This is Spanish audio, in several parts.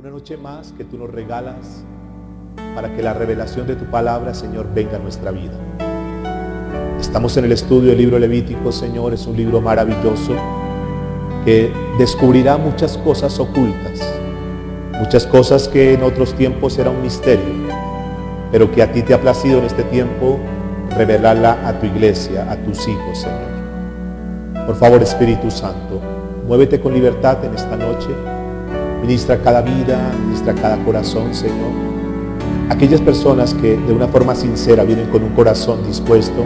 una noche más que tú nos regalas para que la revelación de tu palabra, Señor, venga a nuestra vida. Estamos en el estudio del libro Levítico, Señor. Es un libro maravilloso que descubrirá muchas cosas ocultas, muchas cosas que en otros tiempos era un misterio, pero que a ti te ha placido en este tiempo revelarla a tu iglesia, a tus hijos, Señor. Por favor, Espíritu Santo, muévete con libertad en esta noche. Ministra cada vida, ministra cada corazón, Señor. Aquellas personas que de una forma sincera vienen con un corazón dispuesto,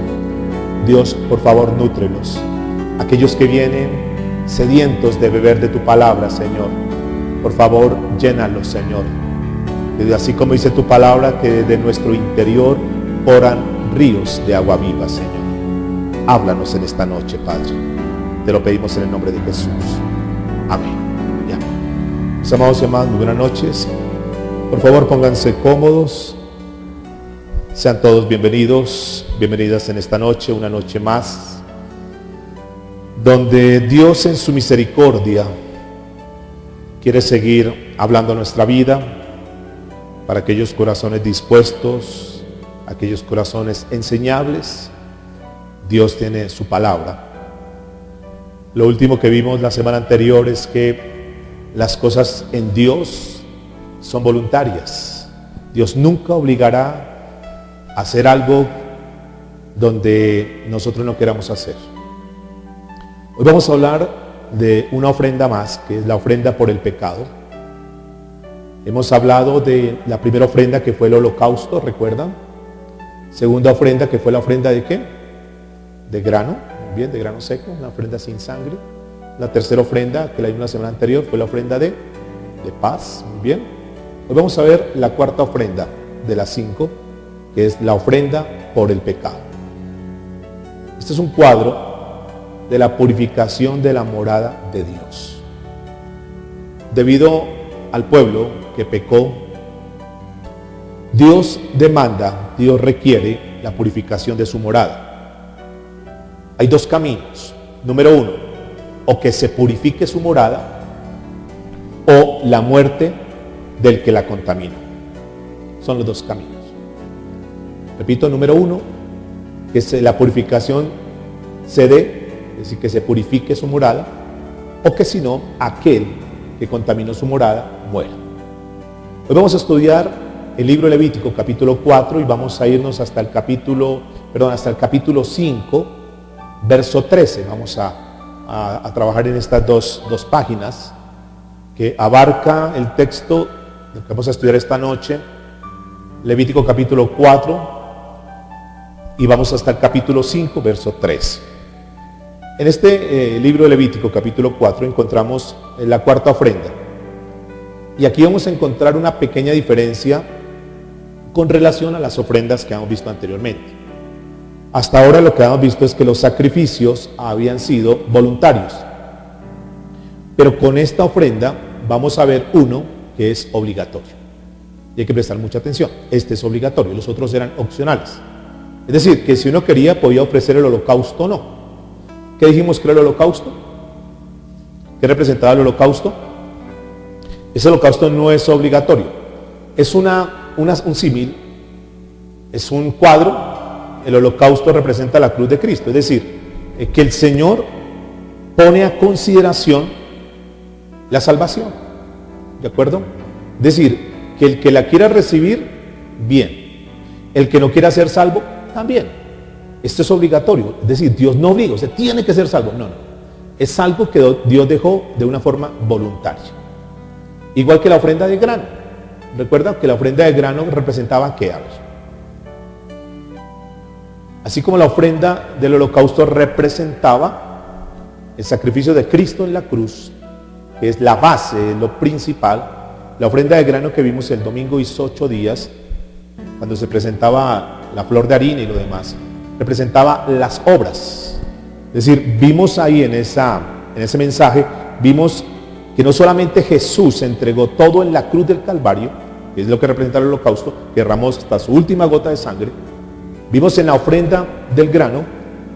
Dios, por favor, nútrelos. Aquellos que vienen sedientos de beber de tu palabra, Señor, por favor, llénalos, Señor. Y así como dice tu palabra, que de nuestro interior corran ríos de agua viva, Señor. Háblanos en esta noche, Padre. Te lo pedimos en el nombre de Jesús. Amén. Mis amados y amadas, muy buenas noches. Por favor, pónganse cómodos. Sean todos bienvenidos, bienvenidas en esta noche, una noche más, donde Dios en su misericordia quiere seguir hablando a nuestra vida, para aquellos corazones dispuestos, aquellos corazones enseñables. Dios tiene su palabra. Lo último que vimos la semana anterior es que las cosas en Dios son voluntarias. Dios nunca obligará a hacer algo donde nosotros no queramos hacer. Hoy vamos a hablar de una ofrenda más, que es la ofrenda por el pecado. Hemos hablado de la primera ofrenda, que fue el holocausto, ¿recuerdan? Segunda ofrenda, que fue la ofrenda de ¿qué? De grano, bien, de grano seco, una ofrenda sin sangre. La tercera ofrenda, que la vimos la semana anterior, fue la ofrenda de paz, muy bien. Hoy vamos a ver la cuarta ofrenda de las 5, que es la ofrenda por el pecado. Este es un cuadro de la purificación de la morada de Dios. Debido al pueblo que pecó, Dios demanda, Dios requiere la purificación de su morada. Hay dos caminos. Número 1, o que se purifique su morada, o la muerte del que la contamina. Son los dos caminos. Repito, número 1, que la purificación se dé, es decir, que se purifique su morada, o que si no, aquel que contaminó su morada muera. Hoy vamos a estudiar el libro Levítico, capítulo 4, y vamos a irnos hasta el capítulo 5, verso 13. Vamos a trabajar en estas dos páginas que abarca el texto que vamos a estudiar esta noche, Levítico capítulo 4, y vamos hasta el capítulo 5, verso 3. En este libro de Levítico capítulo 4 encontramos la cuarta ofrenda, y aquí vamos a encontrar una pequeña diferencia con relación a las ofrendas que hemos visto anteriormente. Hasta ahora lo que hemos visto es que los sacrificios habían sido voluntarios, pero con esta ofrenda vamos a ver uno que es obligatorio, y hay que prestar mucha atención. Este es obligatorio, los otros eran opcionales. Es decir, que si uno quería podía ofrecer el holocausto o no. ¿Qué dijimos que era el holocausto? ¿Qué representaba el holocausto? Ese holocausto no es obligatorio, es un símil, es un cuadro. El holocausto representa la cruz de Cristo, es decir, que el Señor pone a consideración la salvación, ¿de acuerdo? Es decir, que el que la quiera recibir, bien. El que no quiera ser salvo, también. Esto es obligatorio, es decir, Dios no obliga, usted tiene que ser salvo, no. Es algo que Dios dejó de una forma voluntaria. Igual que la ofrenda de grano. Recuerda que la ofrenda de grano representaba ¿qué? Así como la ofrenda del holocausto representaba el sacrificio de Cristo en la cruz, que es la base, lo principal, la ofrenda de grano que vimos el domingo hizo 8 días, cuando se presentaba la flor de harina y lo demás, representaba las obras. Es decir, vimos ahí en ese mensaje, vimos que no solamente Jesús entregó todo en la cruz del Calvario, que es lo que representa el holocausto, que derramó hasta su última gota de sangre. Vimos en la ofrenda del grano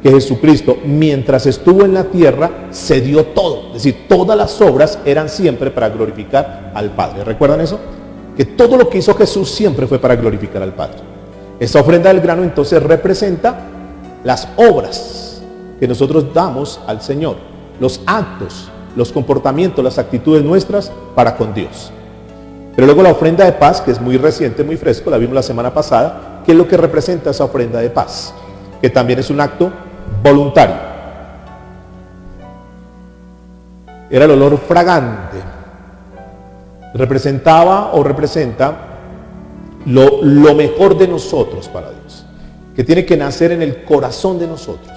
que Jesucristo, mientras estuvo en la tierra, se dio todo. Es decir, todas las obras eran siempre para glorificar al Padre. ¿Recuerdan eso? Que todo lo que hizo Jesús siempre fue para glorificar al Padre. Esta ofrenda del grano entonces representa las obras que nosotros damos al Señor, los actos, los comportamientos, las actitudes nuestras para con Dios. Pero luego la ofrenda de paz, que es muy reciente, muy fresco, la vimos la semana pasada, ¿qué es lo que representa esa ofrenda de paz? Que también es un acto voluntario. Era el olor fragante. Representaba o representa lo mejor de nosotros para Dios, que tiene que nacer en el corazón de nosotros,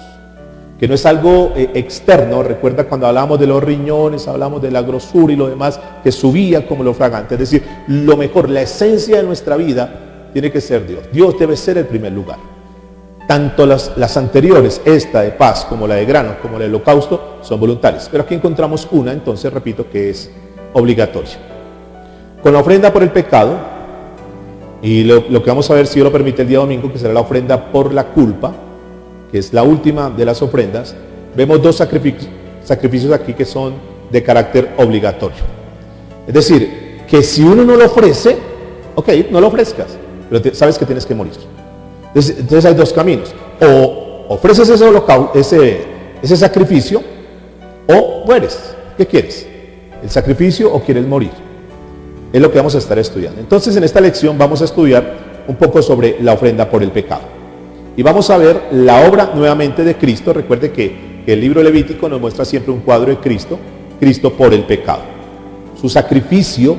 que no es algo externo. Recuerda cuando hablamos de los riñones, hablamos de la grosura y lo demás, que subía como lo fragante. Es decir, lo mejor, la esencia de nuestra vida tiene que ser Dios. Dios debe ser el primer lugar. Tanto las anteriores, esta de paz como la de grano, como la de holocausto, son voluntarias. Pero aquí encontramos una, entonces repito, que es obligatoria. Con la ofrenda por el pecado, y lo que vamos a ver, si Dios lo permite, el día domingo, que será la ofrenda por la culpa, que es la última de las ofrendas, vemos dos sacrificios aquí que son de carácter obligatorio. Es decir, que si uno no lo ofrece, ok, no lo ofrezcas, pero sabes que tienes que morir. Entonces hay dos caminos: o ofreces ese sacrificio, o mueres. ¿Qué quieres? ¿El sacrificio o quieres morir? Es lo que vamos a estar estudiando. Entonces, en esta lección vamos a estudiar un poco sobre la ofrenda por el pecado. Y vamos a ver la obra nuevamente de Cristo. Recuerde que el libro Levítico nos muestra siempre un cuadro de Cristo, Cristo por el pecado. Su sacrificio,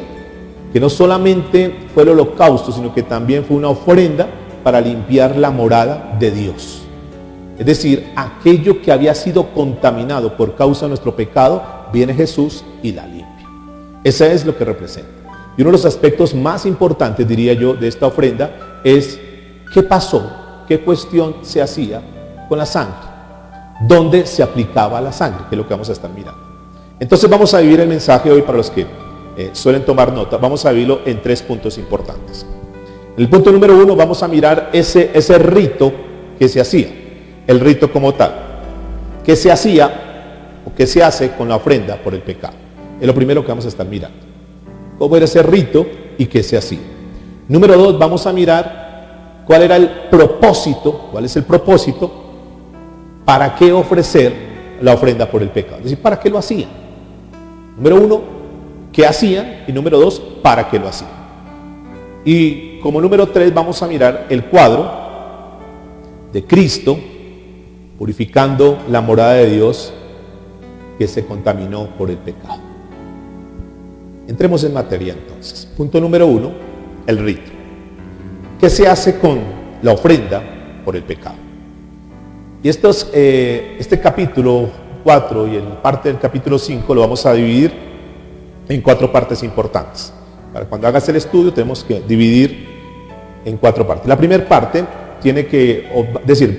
que no solamente fue el holocausto, sino que también fue una ofrenda para limpiar la morada de Dios. Es decir, aquello que había sido contaminado por causa de nuestro pecado, viene Jesús y la limpia. Eso es lo que representa. Y uno de los aspectos más importantes, diría yo, de esta ofrenda es qué pasó, qué cuestión se hacía con la sangre, dónde se aplicaba la sangre, que es lo que vamos a estar mirando. Entonces vamos a dividir el mensaje hoy para los que suelen tomar nota. Vamos a dividirlo en 3 puntos importantes. El punto número 1, vamos a mirar ese rito que se hacía, el rito como tal. ¿Qué se hacía o qué se hace con la ofrenda por el pecado? Es lo primero que vamos a estar mirando. ¿Cómo era ese rito y qué se hacía? Número 2, vamos a mirar cuál era el propósito, cuál es el propósito, para qué ofrecer la ofrenda por el pecado. Es decir, ¿para qué lo hacían? Número 1, ¿qué hacían? Y número 2, ¿para qué lo hacían? Y como número 3 vamos a mirar el cuadro de Cristo purificando la morada de Dios que se contaminó por el pecado. Entremos en materia entonces. Punto número 1, el rito. ¿Qué se hace con la ofrenda por el pecado? Y este capítulo 4 y en parte del capítulo 5 lo vamos a dividir en 4 partes importantes. Para cuando hagas el estudio tenemos que dividir en 4 partes. La primera parte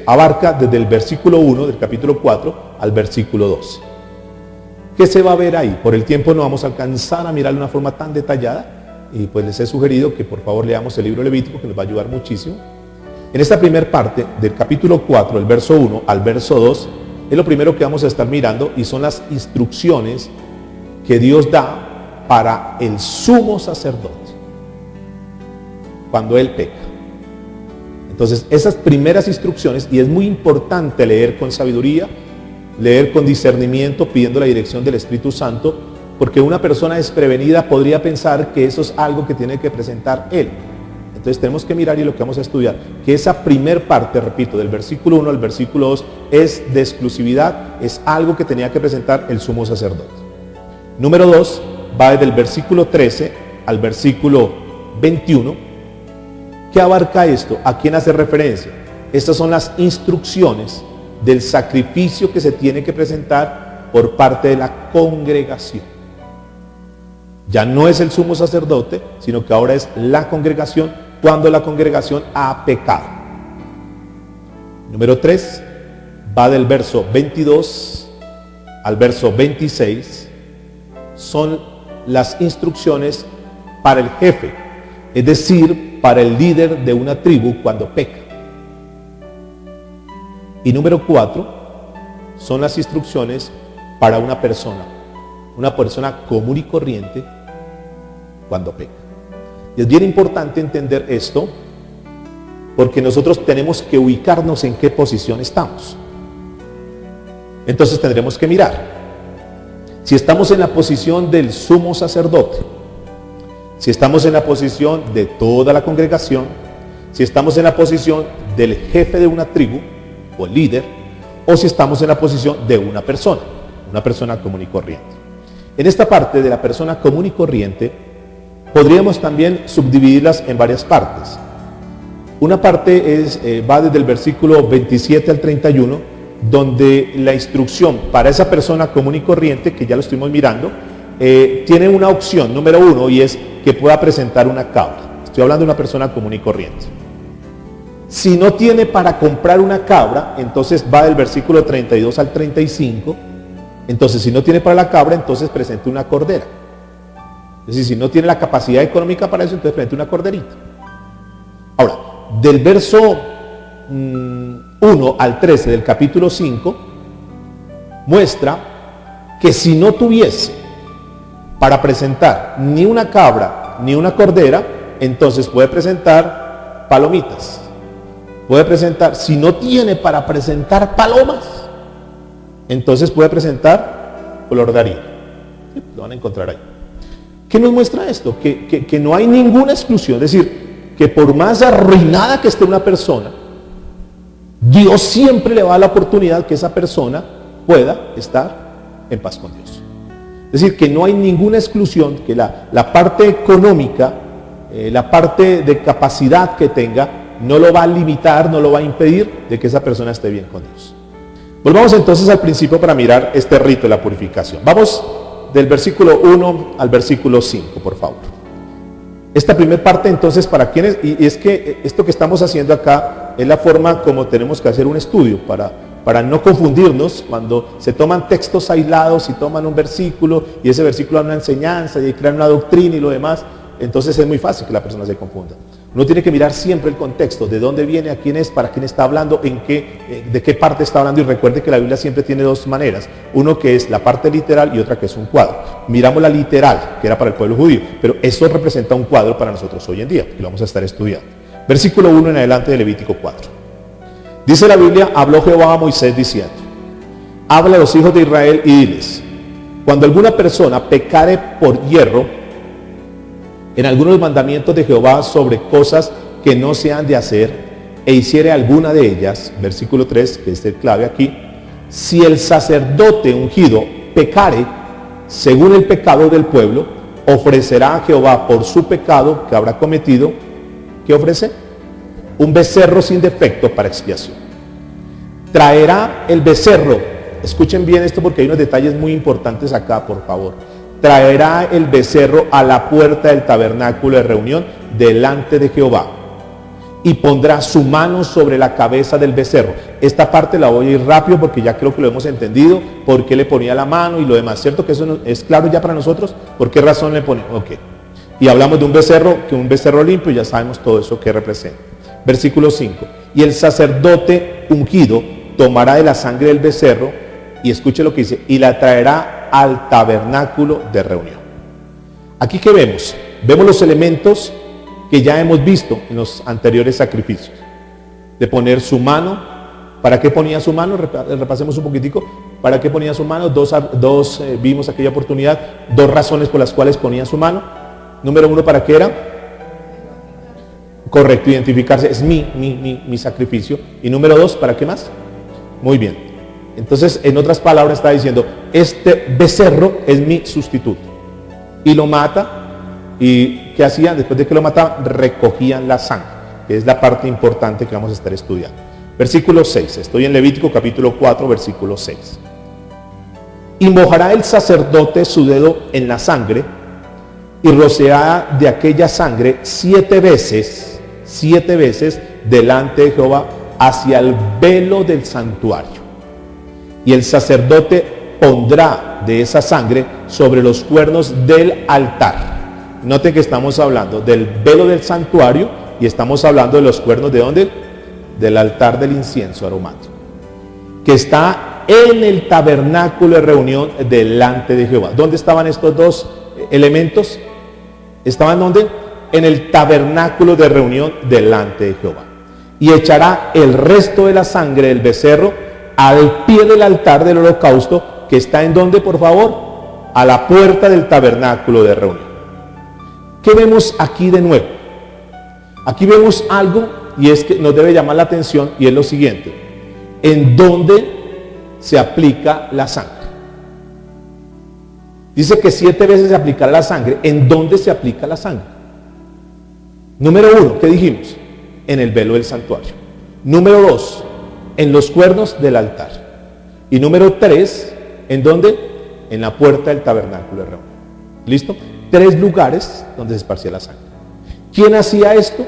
abarca desde el versículo 1 del capítulo 4 al versículo 12. ¿Qué se va a ver ahí? Por el tiempo no vamos a alcanzar a mirar de una forma tan detallada, y pues les he sugerido que por favor leamos el libro Levítico, que nos va a ayudar muchísimo. En esta primera parte del capítulo 4, el verso 1 al verso 2, es lo primero que vamos a estar mirando, y son las instrucciones que Dios da para el sumo sacerdote cuando él peca. Entonces, esas primeras instrucciones, y es muy importante leer con sabiduría, leer con discernimiento, pidiendo la dirección del Espíritu Santo, porque una persona desprevenida podría pensar que eso es algo que tiene que presentar él. Entonces tenemos que mirar, y lo que vamos a estudiar, que esa primer parte, repito, del versículo 1 al versículo 2 es de exclusividad, es algo que tenía que presentar el sumo sacerdote. Número 2 va desde el versículo 13 al versículo 21. ¿Qué abarca esto? ¿A quién hace referencia? Estas son las instrucciones del sacrificio que se tiene que presentar por parte de la congregación. Ya no es el sumo sacerdote, sino que ahora es la congregación, cuando la congregación ha pecado. Número 3 va del verso 22 al verso 26. Son las instrucciones para el jefe, es decir, para el líder de una tribu cuando peca. Y número 4 son las instrucciones para una persona una persona común y corriente cuando peca. Y es bien importante entender esto, porque nosotros tenemos que ubicarnos en qué posición estamos. Entonces tendremos que mirar. Si estamos en la posición del sumo sacerdote, si estamos en la posición de toda la congregación, si estamos en la posición del jefe de una tribu o el líder, o si estamos en la posición de una persona común y corriente. En esta parte de la persona común y corriente, podríamos también subdividirlas en varias partes. Una parte va desde el versículo 27 al 31, donde la instrucción para esa persona común y corriente, que ya lo estuvimos mirando, tiene una opción número 1, y es que pueda presentar una cabra. Estoy hablando de una persona común y corriente. Si no tiene para comprar una cabra, entonces va del versículo 32 al 35. Entonces, si no tiene para la cabra, entonces presente una cordera. Es decir, si no tiene la capacidad económica para eso, entonces presente una corderita. Ahora, del verso 1 al 13 del capítulo 5, muestra que si no tuviese para presentar ni una cabra ni una cordera, entonces puede presentar palomitas. Puede presentar, si no tiene para presentar palomas, entonces puede presentar color de harina. ¿Sí? Lo van a encontrar ahí. ¿Qué nos muestra esto? Que no hay ninguna exclusión. Es decir, que por más arruinada que esté una persona, Dios siempre le va a dar la oportunidad que esa persona pueda estar en paz con Dios. Es decir, que no hay ninguna exclusión, que la parte económica, la parte de capacidad que tenga, no lo va a limitar, no lo va a impedir de que esa persona esté bien con Dios. Volvamos entonces al principio para mirar este rito de la purificación. Vamos del versículo 1 al versículo 5, por favor. Esta primera parte entonces, ¿para quiénes? Y es que esto que estamos haciendo acá es la forma como tenemos que hacer un estudio para no confundirnos cuando se toman textos aislados y toman un versículo y ese versículo da una enseñanza y crean una doctrina y lo demás. Entonces es muy fácil que la persona se confunda. Uno tiene que mirar siempre el contexto, de dónde viene, a quién es, para quién está hablando, de qué parte está hablando. Y recuerde que la Biblia siempre tiene dos maneras, uno que es la parte literal y otra que es un cuadro. Miramos la literal, que era para el pueblo judío, pero eso representa un cuadro para nosotros hoy en día, que lo vamos a estar estudiando. Versículo 1 en adelante de Levítico 4. Dice la Biblia: habló Jehová a Moisés diciendo: habla a los hijos de Israel y diles, cuando alguna persona pecare por hierro en algunos mandamientos de Jehová sobre cosas que no se han de hacer, e hiciere alguna de ellas, versículo 3, que es el clave aquí, si el sacerdote ungido pecare según el pecado del pueblo, ofrecerá a Jehová por su pecado que habrá cometido. ¿Qué ofrece? Un becerro sin defecto para expiación. Traerá el becerro, escuchen bien esto porque hay unos detalles muy importantes acá, por favor. Traerá el becerro a la puerta del tabernáculo de reunión delante de Jehová y pondrá su mano sobre la cabeza del becerro. Esta parte la voy a ir rápido porque ya creo que lo hemos entendido, por qué le ponía la mano y lo demás, ¿cierto? Que eso no, es claro ya para nosotros, ¿por qué razón le pone? Ok. Y hablamos de un becerro limpio, y ya sabemos todo eso que representa. Versículo 5. Y el sacerdote ungido tomará de la sangre del becerro, y escuche lo que dice, y la traerá al tabernáculo de reunión. Aquí ¿qué vemos? Vemos los elementos que ya hemos visto en los anteriores sacrificios. De poner su mano. ¿Para qué ponía su mano? Repasemos un poquitico. ¿Para qué ponía su mano? Vimos aquella oportunidad, dos razones por las cuales ponía su mano. Número 1, ¿para qué era? Correcto, identificarse, es mi sacrificio. Y número 2, ¿para qué más? Muy bien. Entonces, en otras palabras, está diciendo, este becerro es mi sustituto. Y lo mata. ¿Y qué hacían? Después de que lo mataban, recogían la sangre, que es la parte importante que vamos a estar estudiando. Versículo 6. Estoy en Levítico capítulo 4, versículo 6. Y mojará el sacerdote su dedo en la sangre, y rociará de aquella sangre 7 veces delante de Jehová hacia el velo del santuario. Y el sacerdote pondrá de esa sangre sobre los cuernos del altar. Noten que estamos hablando del velo del santuario y estamos hablando de los cuernos ¿de dónde? Del altar del incienso aromático, que está en el tabernáculo de reunión delante de Jehová. ¿Dónde estaban estos dos elementos? ¿Estaban dónde? En el tabernáculo de reunión delante de Jehová. Y echará el resto de la sangre del becerro al pie del altar del holocausto, que está en donde, por favor, a la puerta del tabernáculo de reunión. ¿Qué vemos aquí de nuevo? Aquí vemos algo, y es que nos debe llamar la atención, y es lo siguiente: ¿en dónde se aplica la sangre? Dice que 7 veces se aplicará la sangre. ¿En dónde se aplica la sangre? Número 1, ¿qué dijimos? En el velo del santuario. Número 2, en los cuernos del altar. Y número 3, ¿en dónde? En la puerta del tabernáculo de reunión. ¿Listo? 3 lugares donde se esparcía la sangre. ¿Quién hacía esto?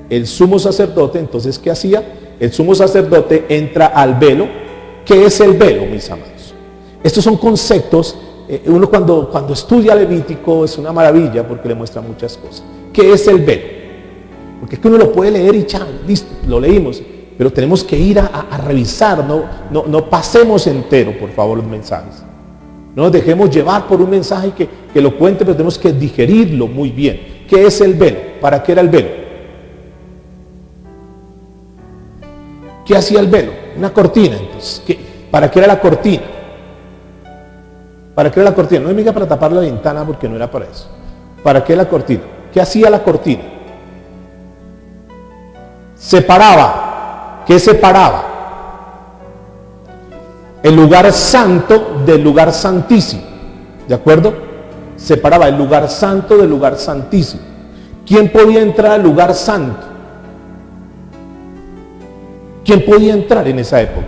El sumo sacerdote. Entonces, ¿qué hacía? El sumo sacerdote entra al velo. ¿Qué es el velo, mis amados? Estos son conceptos. Uno cuando estudia Levítico es una maravilla porque le muestra muchas cosas. ¿Qué es el velo? Porque es que uno lo puede leer y ya, listo, lo leímos. Pero tenemos que ir a revisar. No pasemos entero, por favor, los mensajes. No nos dejemos llevar por un mensaje que lo cuente, pero tenemos que digerirlo muy bien. ¿Qué es el velo? ¿Para qué era el velo? ¿Qué hacía el velo? Una cortina, entonces. ¿Para qué era la cortina? ¿Para qué era la cortina? No me diga para tapar la ventana, porque no era para eso. ¿Para qué la cortina? ¿Qué hacía la cortina? Separaba. ¿Qué separaba? El lugar santo del lugar santísimo. ¿De acuerdo? Separaba el lugar santo del lugar santísimo. ¿Quién podía entrar al lugar santo? ¿Quién podía entrar en esa época?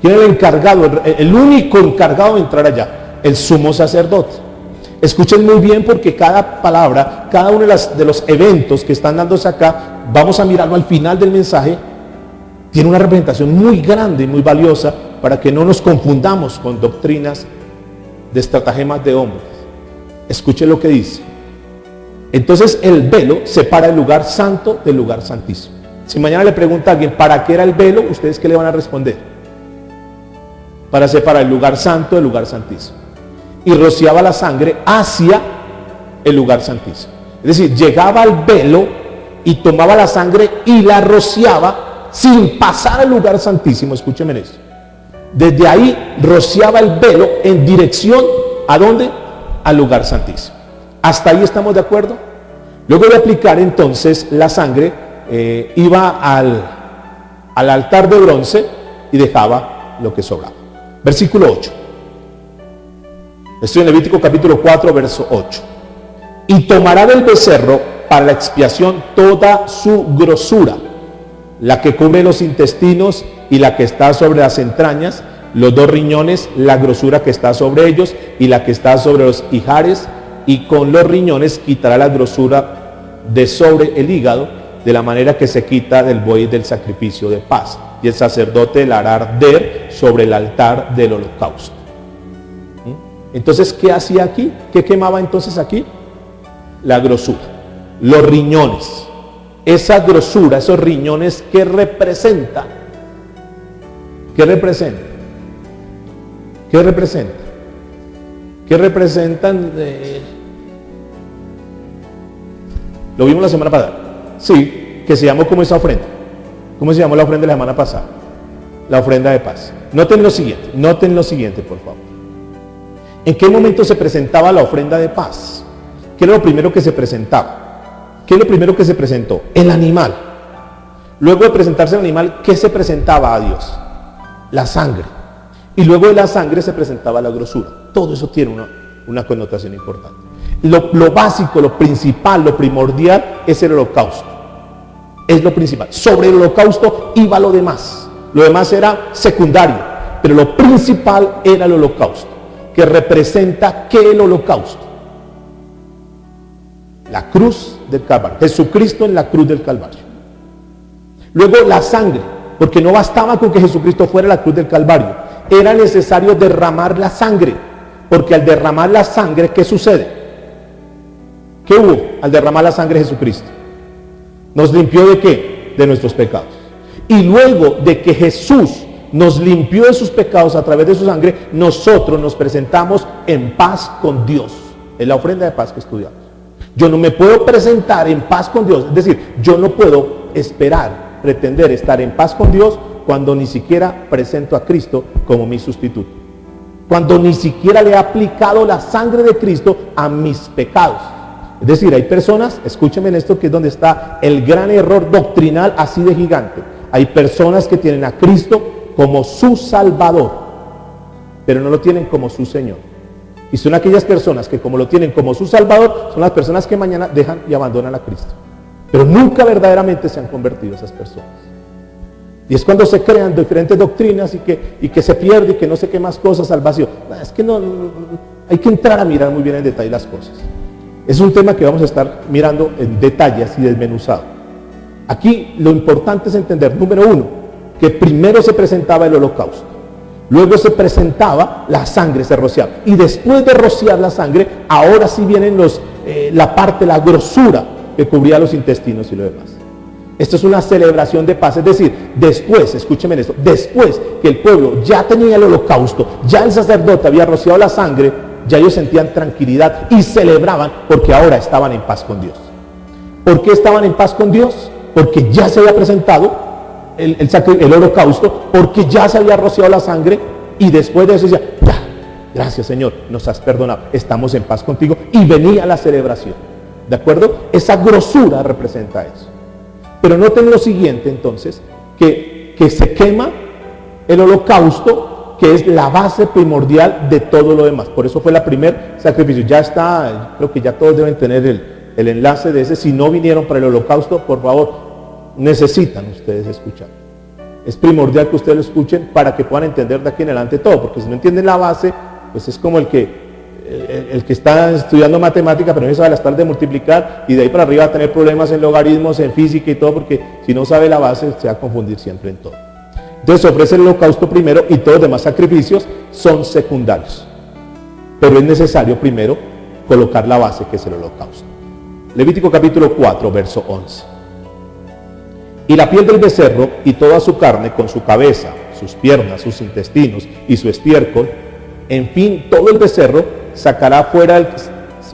¿Quién era el encargado, el único encargado de entrar allá? El sumo sacerdote. Escuchen muy bien, porque cada palabra, cada uno de los eventos que están dándose acá, vamos a mirarlo al final del mensaje, tiene una representación muy grande y muy valiosa para que no nos confundamos con doctrinas de estratagemas de hombres. Escuchen lo que dice. Entonces el velo separa el lugar santo del lugar santísimo. Si mañana le pregunta a alguien ¿para qué era el velo?, ¿ustedes qué le van a responder? Para separar el lugar santo del lugar santísimo. Y rociaba la sangre hacia el lugar santísimo. Es decir, llegaba al velo y tomaba la sangre y la rociaba sin pasar al lugar santísimo. Escúchenme esto. Desde ahí rociaba el velo en dirección ¿a dónde? Al lugar santísimo. ¿Hasta ahí estamos de acuerdo? Luego de aplicar entonces la sangre, iba al altar de bronce y dejaba lo que sobraba. Versículo 8. Estoy en Levítico capítulo 4, verso 8. Y tomará del becerro para la expiación toda su grosura, la que cubre los intestinos y la que está sobre las entrañas, los 2 riñones, la grosura que está sobre ellos y la que está sobre los ijares, y con los riñones quitará la grosura de sobre el hígado, de la manera que se quita del buey del sacrificio de paz, y el sacerdote la hará arder sobre el altar del holocausto. Entonces, ¿qué hacía aquí? ¿Qué quemaba entonces aquí? La grosura, los riñones. Esa grosura, esos riñones, ¿qué representa? ¿Qué representa? ¿Qué representa? ¿Qué representan? Lo vimos la semana pasada. Sí, que se llamó como esa ofrenda. ¿Cómo se llamó la ofrenda la semana pasada? La ofrenda de paz. Noten lo siguiente, por favor. ¿En qué momento se presentaba la ofrenda de paz? ¿Qué era lo primero que se presentaba? ¿Qué es lo primero que se presentó? El animal. Luego de presentarse el animal, ¿qué se presentaba a Dios? La sangre. Y luego de la sangre se presentaba la grosura. Todo eso tiene una connotación importante. Lo básico, lo principal, lo primordial es el holocausto. Es lo principal. Sobre el holocausto iba lo demás. Lo demás era secundario, pero lo principal era el holocausto, que representa ¿qué el holocausto? La cruz del Calvario. Jesucristo en la cruz del Calvario. Luego la sangre, porque no bastaba con que Jesucristo fuera a la cruz del Calvario, era necesario derramar la sangre, porque al derramar la sangre, ¿qué sucede? ¿Qué hubo al derramar la sangre de Jesucristo? ¿Nos limpió de qué? De nuestros pecados. Y luego de que Jesús nos limpió de sus pecados a través de su sangre, nosotros nos presentamos en paz con Dios. Es la ofrenda de paz que estudiamos. Yo no me puedo presentar en paz con Dios, es decir, yo no puedo esperar, pretender estar en paz con Dios cuando ni siquiera presento a Cristo como mi sustituto, cuando ni siquiera le he aplicado la sangre de Cristo a mis pecados. Es decir, hay personas, escúchenme en esto que es donde está el gran error doctrinal así de gigante. Hay personas que tienen a Cristo como su Salvador, pero no lo tienen como su Señor. Y son aquellas personas que como lo tienen como su Salvador, son las personas que mañana dejan y abandonan a Cristo. Pero nunca verdaderamente se han convertido esas personas. Y es cuando se crean diferentes doctrinas y que se pierde y que no sé qué más cosas al vacío. Es que no, hay que entrar a mirar muy bien en detalle las cosas. Es un tema que vamos a estar mirando en detalle, así desmenuzado. Aquí lo importante es entender, número uno, que primero se presentaba el holocausto. Luego se presentaba la sangre, se rociaba. Y después de rociar la sangre, ahora sí vienen la parte, la grosura que cubría los intestinos y lo demás. Esto es una celebración de paz. Es decir, después, escúchenme esto, después que el pueblo ya tenía el holocausto, ya el sacerdote había rociado la sangre, ya ellos sentían tranquilidad y celebraban porque ahora estaban en paz con Dios. ¿Por qué estaban en paz con Dios? Porque ya se había presentado el holocausto, porque ya se había rociado la sangre y después de eso decía, ya, gracias Señor, nos has perdonado, estamos en paz contigo, y venía la celebración. ¿De acuerdo? Esa grosura representa eso. Pero noten lo siguiente entonces, que se quema el holocausto, que es la base primordial de todo lo demás. Por eso fue el primer sacrificio. Ya está, creo que ya todos deben tener el enlace de ese. Si no vinieron para el holocausto, por favor, necesitan ustedes escuchar. Es primordial que ustedes lo escuchen para que puedan entender de aquí en adelante todo, porque si no entienden la base, pues es como el que está estudiando matemática, pero no sabe las tablas de multiplicar, y de ahí para arriba va a tener problemas en logaritmos, en física y todo, porque si no sabe la base se va a confundir siempre en todo. Entonces se ofrece el holocausto primero y todos los demás sacrificios son secundarios, pero es necesario primero colocar la base, que es el holocausto. Levítico capítulo 4, verso 11. Y la piel del becerro y toda su carne, con su cabeza, sus piernas, sus intestinos y su estiércol, en fin, todo el becerro sacará fuera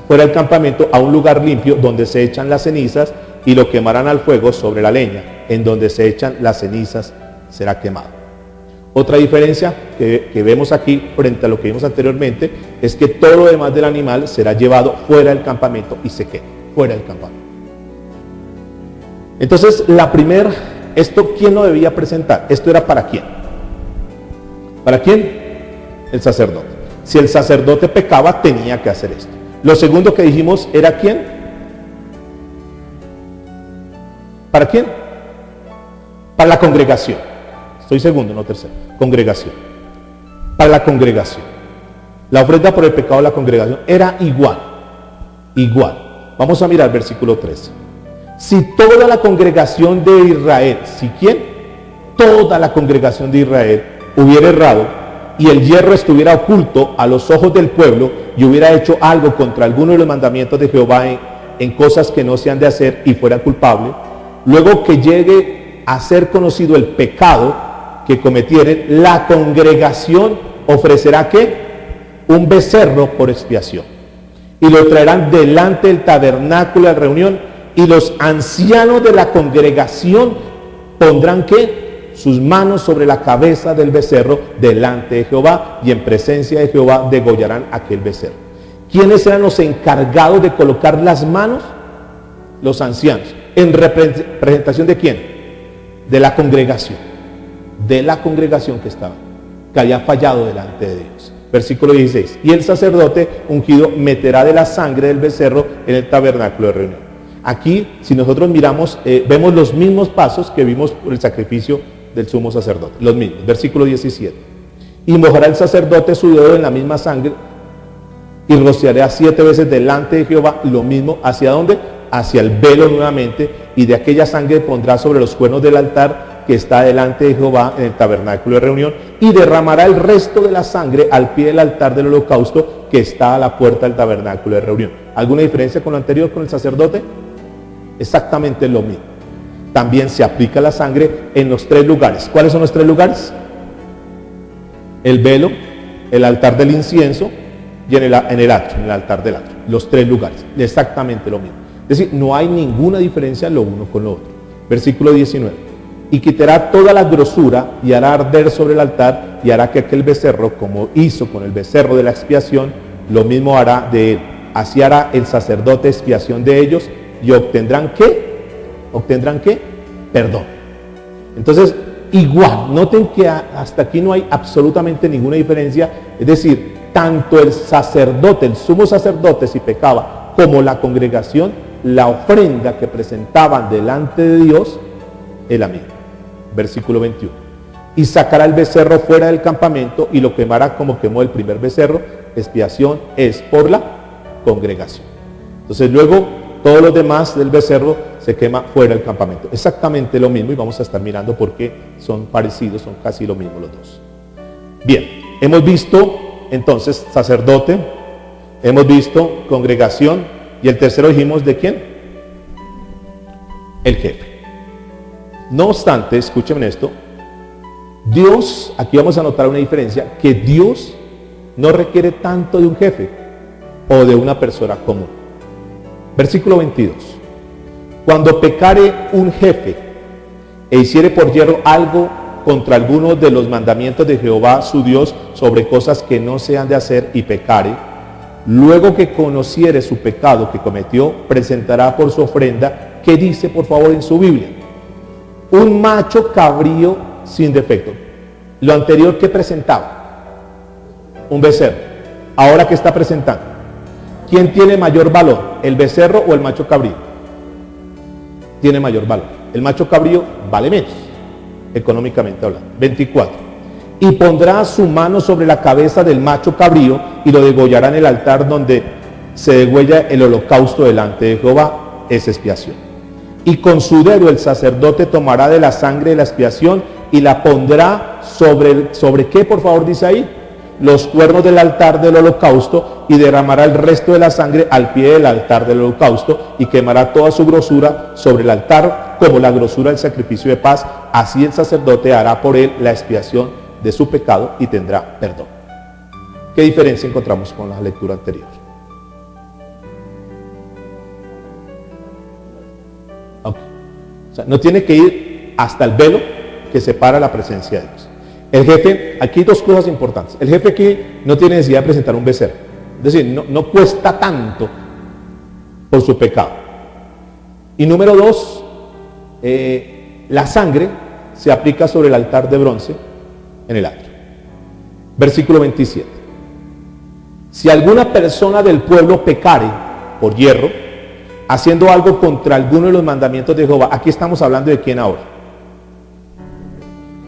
del campamento a un lugar limpio donde se echan las cenizas, y lo quemarán al fuego sobre la leña. En donde se echan las cenizas será quemado. Otra diferencia que vemos aquí frente a lo que vimos anteriormente es que todo lo demás del animal será llevado fuera del campamento y se quema fuera del campamento. Entonces, esto, ¿quién lo debía presentar? Esto era ¿para quién? ¿Para quién? El sacerdote. Si el sacerdote pecaba, tenía que hacer esto. Lo segundo que dijimos era ¿quién? ¿Para quién? Para la congregación. Estoy segundo, no tercero. Congregación. Para la congregación. La ofrenda por el pecado de la congregación era igual. Igual. Vamos a mirar versículo 13. Si toda la congregación de Israel, ¿si quién? Toda la congregación de Israel hubiera errado y el hierro estuviera oculto a los ojos del pueblo y hubiera hecho algo contra alguno de los mandamientos de Jehová en cosas que no se han de hacer y fuera culpable, luego que llegue a ser conocido el pecado que cometieren, la congregación ofrecerá ¿qué? Un becerro por expiación, y lo traerán delante del tabernáculo de reunión, y los ancianos de la congregación pondrán ¿qué? Sus manos sobre la cabeza del becerro delante de Jehová, y en presencia de Jehová degollarán aquel becerro. ¿Quiénes eran los encargados de colocar las manos? Los ancianos. ¿En representación de quién? De la congregación. De la congregación que había fallado delante de Dios. Versículo 16. Y el sacerdote ungido meterá de la sangre del becerro en el tabernáculo de reunión. Aquí, si nosotros miramos, vemos los mismos pasos que vimos por el sacrificio del sumo sacerdote. Los mismos. Versículo 17. Y mojará el sacerdote su dedo en la misma sangre y rociará 7 veces delante de Jehová. Lo mismo, ¿hacia dónde? Hacia el velo nuevamente. Y de aquella sangre pondrá sobre los cuernos del altar que está delante de Jehová en el tabernáculo de reunión, y derramará el resto de la sangre al pie del altar del holocausto que está a la puerta del tabernáculo de reunión. ¿Alguna diferencia con lo anterior, con el sacerdote? Exactamente lo mismo. También se aplica la sangre en los 3 lugares. ¿Cuáles son los 3 lugares? el velo, el altar del incienso y en el atrio, en el altar del atrio. Los tres lugares, exactamente lo mismo. Es decir, no hay ninguna diferencia lo uno con lo otro. Versículo 19. Y quitará toda la grosura y hará arder sobre el altar y hará que aquel becerro, como hizo con el becerro de la expiación, lo mismo hará de él. Así hará el sacerdote expiación de ellos y obtendrán ¿qué? ¿Obtendrán qué? Perdón. Entonces, igual, noten que hasta aquí no hay absolutamente ninguna diferencia. Es decir, tanto el sacerdote, el sumo sacerdote, si pecaba, como la congregación, la ofrenda que presentaban delante de Dios es la misma. Versículo 21. Y sacará el becerro fuera del campamento y lo quemará como quemó el primer becerro. Expiación es por la congregación. Entonces luego todos los demás del becerro se quema fuera del campamento. Exactamente lo mismo, y vamos a estar mirando por qué son parecidos, son casi lo mismo los dos. Bien, hemos visto entonces sacerdote, hemos visto congregación, y el tercero dijimos ¿de quién? El jefe. No obstante, escúchenme esto, Dios, aquí vamos a notar una diferencia, que Dios no requiere tanto de un jefe o de una persona común. Versículo 22. Cuando pecare un jefe e hiciere por yerro algo contra alguno de los mandamientos de Jehová su Dios sobre cosas que no se han de hacer y pecare, luego que conociere su pecado que cometió, presentará por su ofrenda, ¿qué dice por favor en su Biblia? Un macho cabrío sin defecto. Lo anterior que presentaba, un becerro. Ahora que está presentando, ¿quién tiene mayor valor? ¿El becerro o el macho cabrío? Tiene mayor valor. El macho cabrío vale menos, económicamente hablando. 24. Y pondrá su mano sobre la cabeza del macho cabrío y lo degollará en el altar donde se degüella el holocausto delante de Jehová. Es expiación. Y con su dedo el sacerdote tomará de la sangre de la expiación y la pondrá sobre ¿qué por favor dice ahí? Los cuernos del altar del holocausto, y derramará el resto de la sangre al pie del altar del holocausto y quemará toda su grosura sobre el altar como la grosura del sacrificio de paz. Así el sacerdote hará por él la expiación de su pecado y tendrá perdón. ¿Qué diferencia encontramos con la lectura anterior? Okay. O sea, no tiene que ir hasta el velo que separa la presencia de Dios. El jefe, aquí hay dos cosas importantes. El jefe aquí no tiene necesidad de presentar un becerro. Es decir, no cuesta tanto por su pecado. Y número dos, la sangre se aplica sobre el altar de bronce en el atrio. Versículo 27. Si alguna persona del pueblo pecare por yerro, haciendo algo contra alguno de los mandamientos de Jehová, aquí estamos hablando de quién ahora.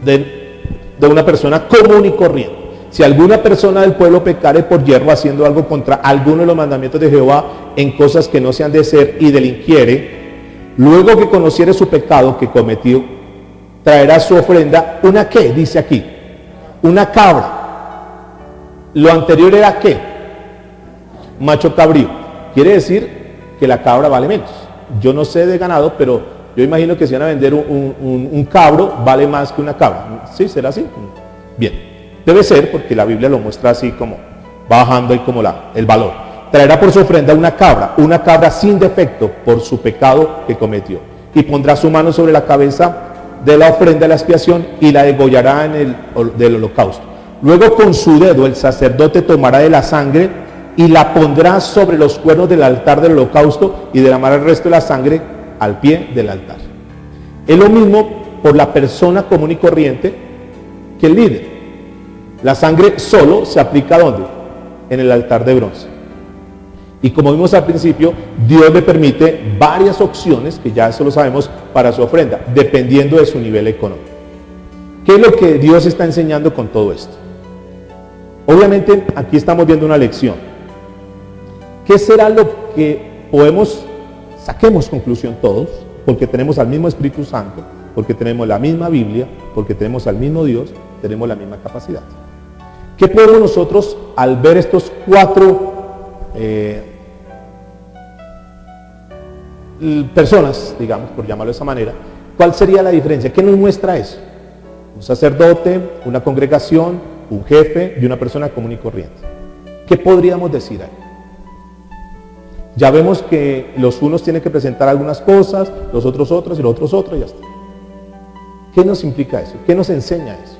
De una persona común y corriente. Si alguna persona del pueblo pecare por yerro haciendo algo contra alguno de los mandamientos de Jehová en cosas que no se han de hacer y delinquiere, luego que conociere su pecado que cometió, traerá su ofrenda, ¿una qué? Dice aquí, una cabra. Lo anterior era ¿qué? Macho cabrío. Quiere decir que la cabra vale menos. Yo no sé de ganado, pero yo imagino que si van a vender un cabro, vale más que una cabra. ¿Sí? ¿Será así? Bien. Debe ser, porque la Biblia lo muestra así como bajando ahí como el valor. Traerá por su ofrenda una cabra sin defecto por su pecado que cometió. Y pondrá su mano sobre la cabeza de la ofrenda de la expiación y la degollará del holocausto. Luego con su dedo el sacerdote tomará de la sangre y la pondrá sobre los cuernos del altar del holocausto y derramará el resto de la sangre al pie del altar. Es lo mismo por la persona común y corriente que el líder. La sangre solo se aplica ¿dónde? En el altar de bronce. Y como vimos al principio, Dios le permite varias opciones, que ya eso lo sabemos, para su ofrenda, dependiendo de su nivel económico. ¿Qué es lo que Dios está enseñando con todo esto? Obviamente aquí estamos viendo una lección. ¿Qué será lo que saquemos conclusión todos? Porque tenemos al mismo Espíritu Santo, porque tenemos la misma Biblia, porque tenemos al mismo Dios, tenemos la misma capacidad. ¿Qué podemos nosotros al ver estos cuatro personas, digamos, por llamarlo de esa manera, cuál sería la diferencia? ¿Qué nos muestra eso? Un sacerdote, una congregación, un jefe y una persona común y corriente. ¿Qué podríamos decir ahí? Ya vemos que los unos tienen que presentar algunas cosas, los otros otras y los otros otras y ya está. ¿Qué nos implica eso? ¿Qué nos enseña eso?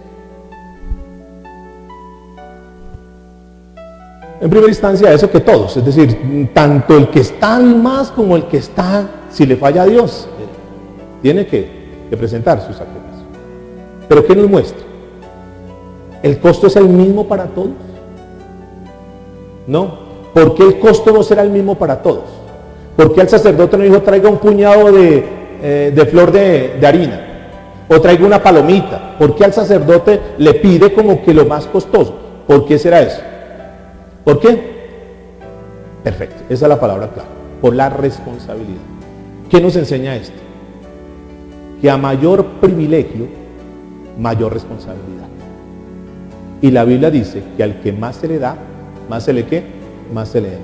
En primera instancia, eso que todos, es decir, tanto el que está más como el que está, si le falla a Dios, tiene que presentar sus sacrificios. ¿Pero qué nos muestra? ¿El costo es el mismo para todos? No. ¿Por qué el costo no será el mismo para todos? ¿Por qué el sacerdote no dijo traiga un puñado de flor de harina? O traiga una palomita. ¿Por qué al sacerdote le pide como que lo más costoso? ¿Por qué será eso? ¿Por qué? Perfecto, esa es la palabra clave. Por la responsabilidad. ¿Qué nos enseña esto? Que a mayor privilegio, mayor responsabilidad. Y la Biblia dice que al que más se le da, más se le ¿qué? Más se le da.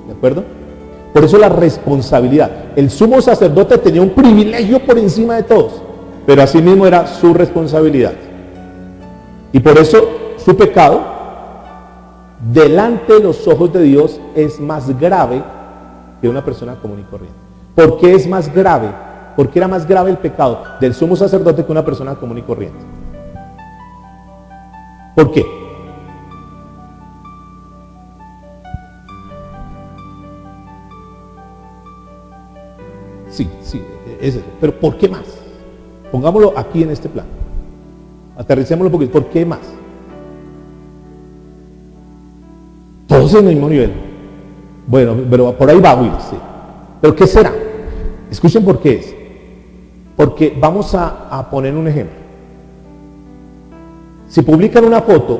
¿De acuerdo? Por eso la responsabilidad. El sumo sacerdote tenía un privilegio por encima de todos, pero asimismo era su responsabilidad. Y por eso su pecado, delante de los ojos de Dios, es más grave que una persona común y corriente. ¿Por qué es más grave? ¿Por qué era más grave el pecado del sumo sacerdote que una persona común y corriente? ¿Por qué? Sí, es eso. Pero ¿por qué más? Pongámoslo aquí en este plano. Aterricémoslo un poquito. ¿Por qué más? Todos en el mismo nivel. Bueno, pero por ahí va Will, sí. ¿Pero qué será? Escuchen por qué es. Porque vamos a poner un ejemplo. Si publican una foto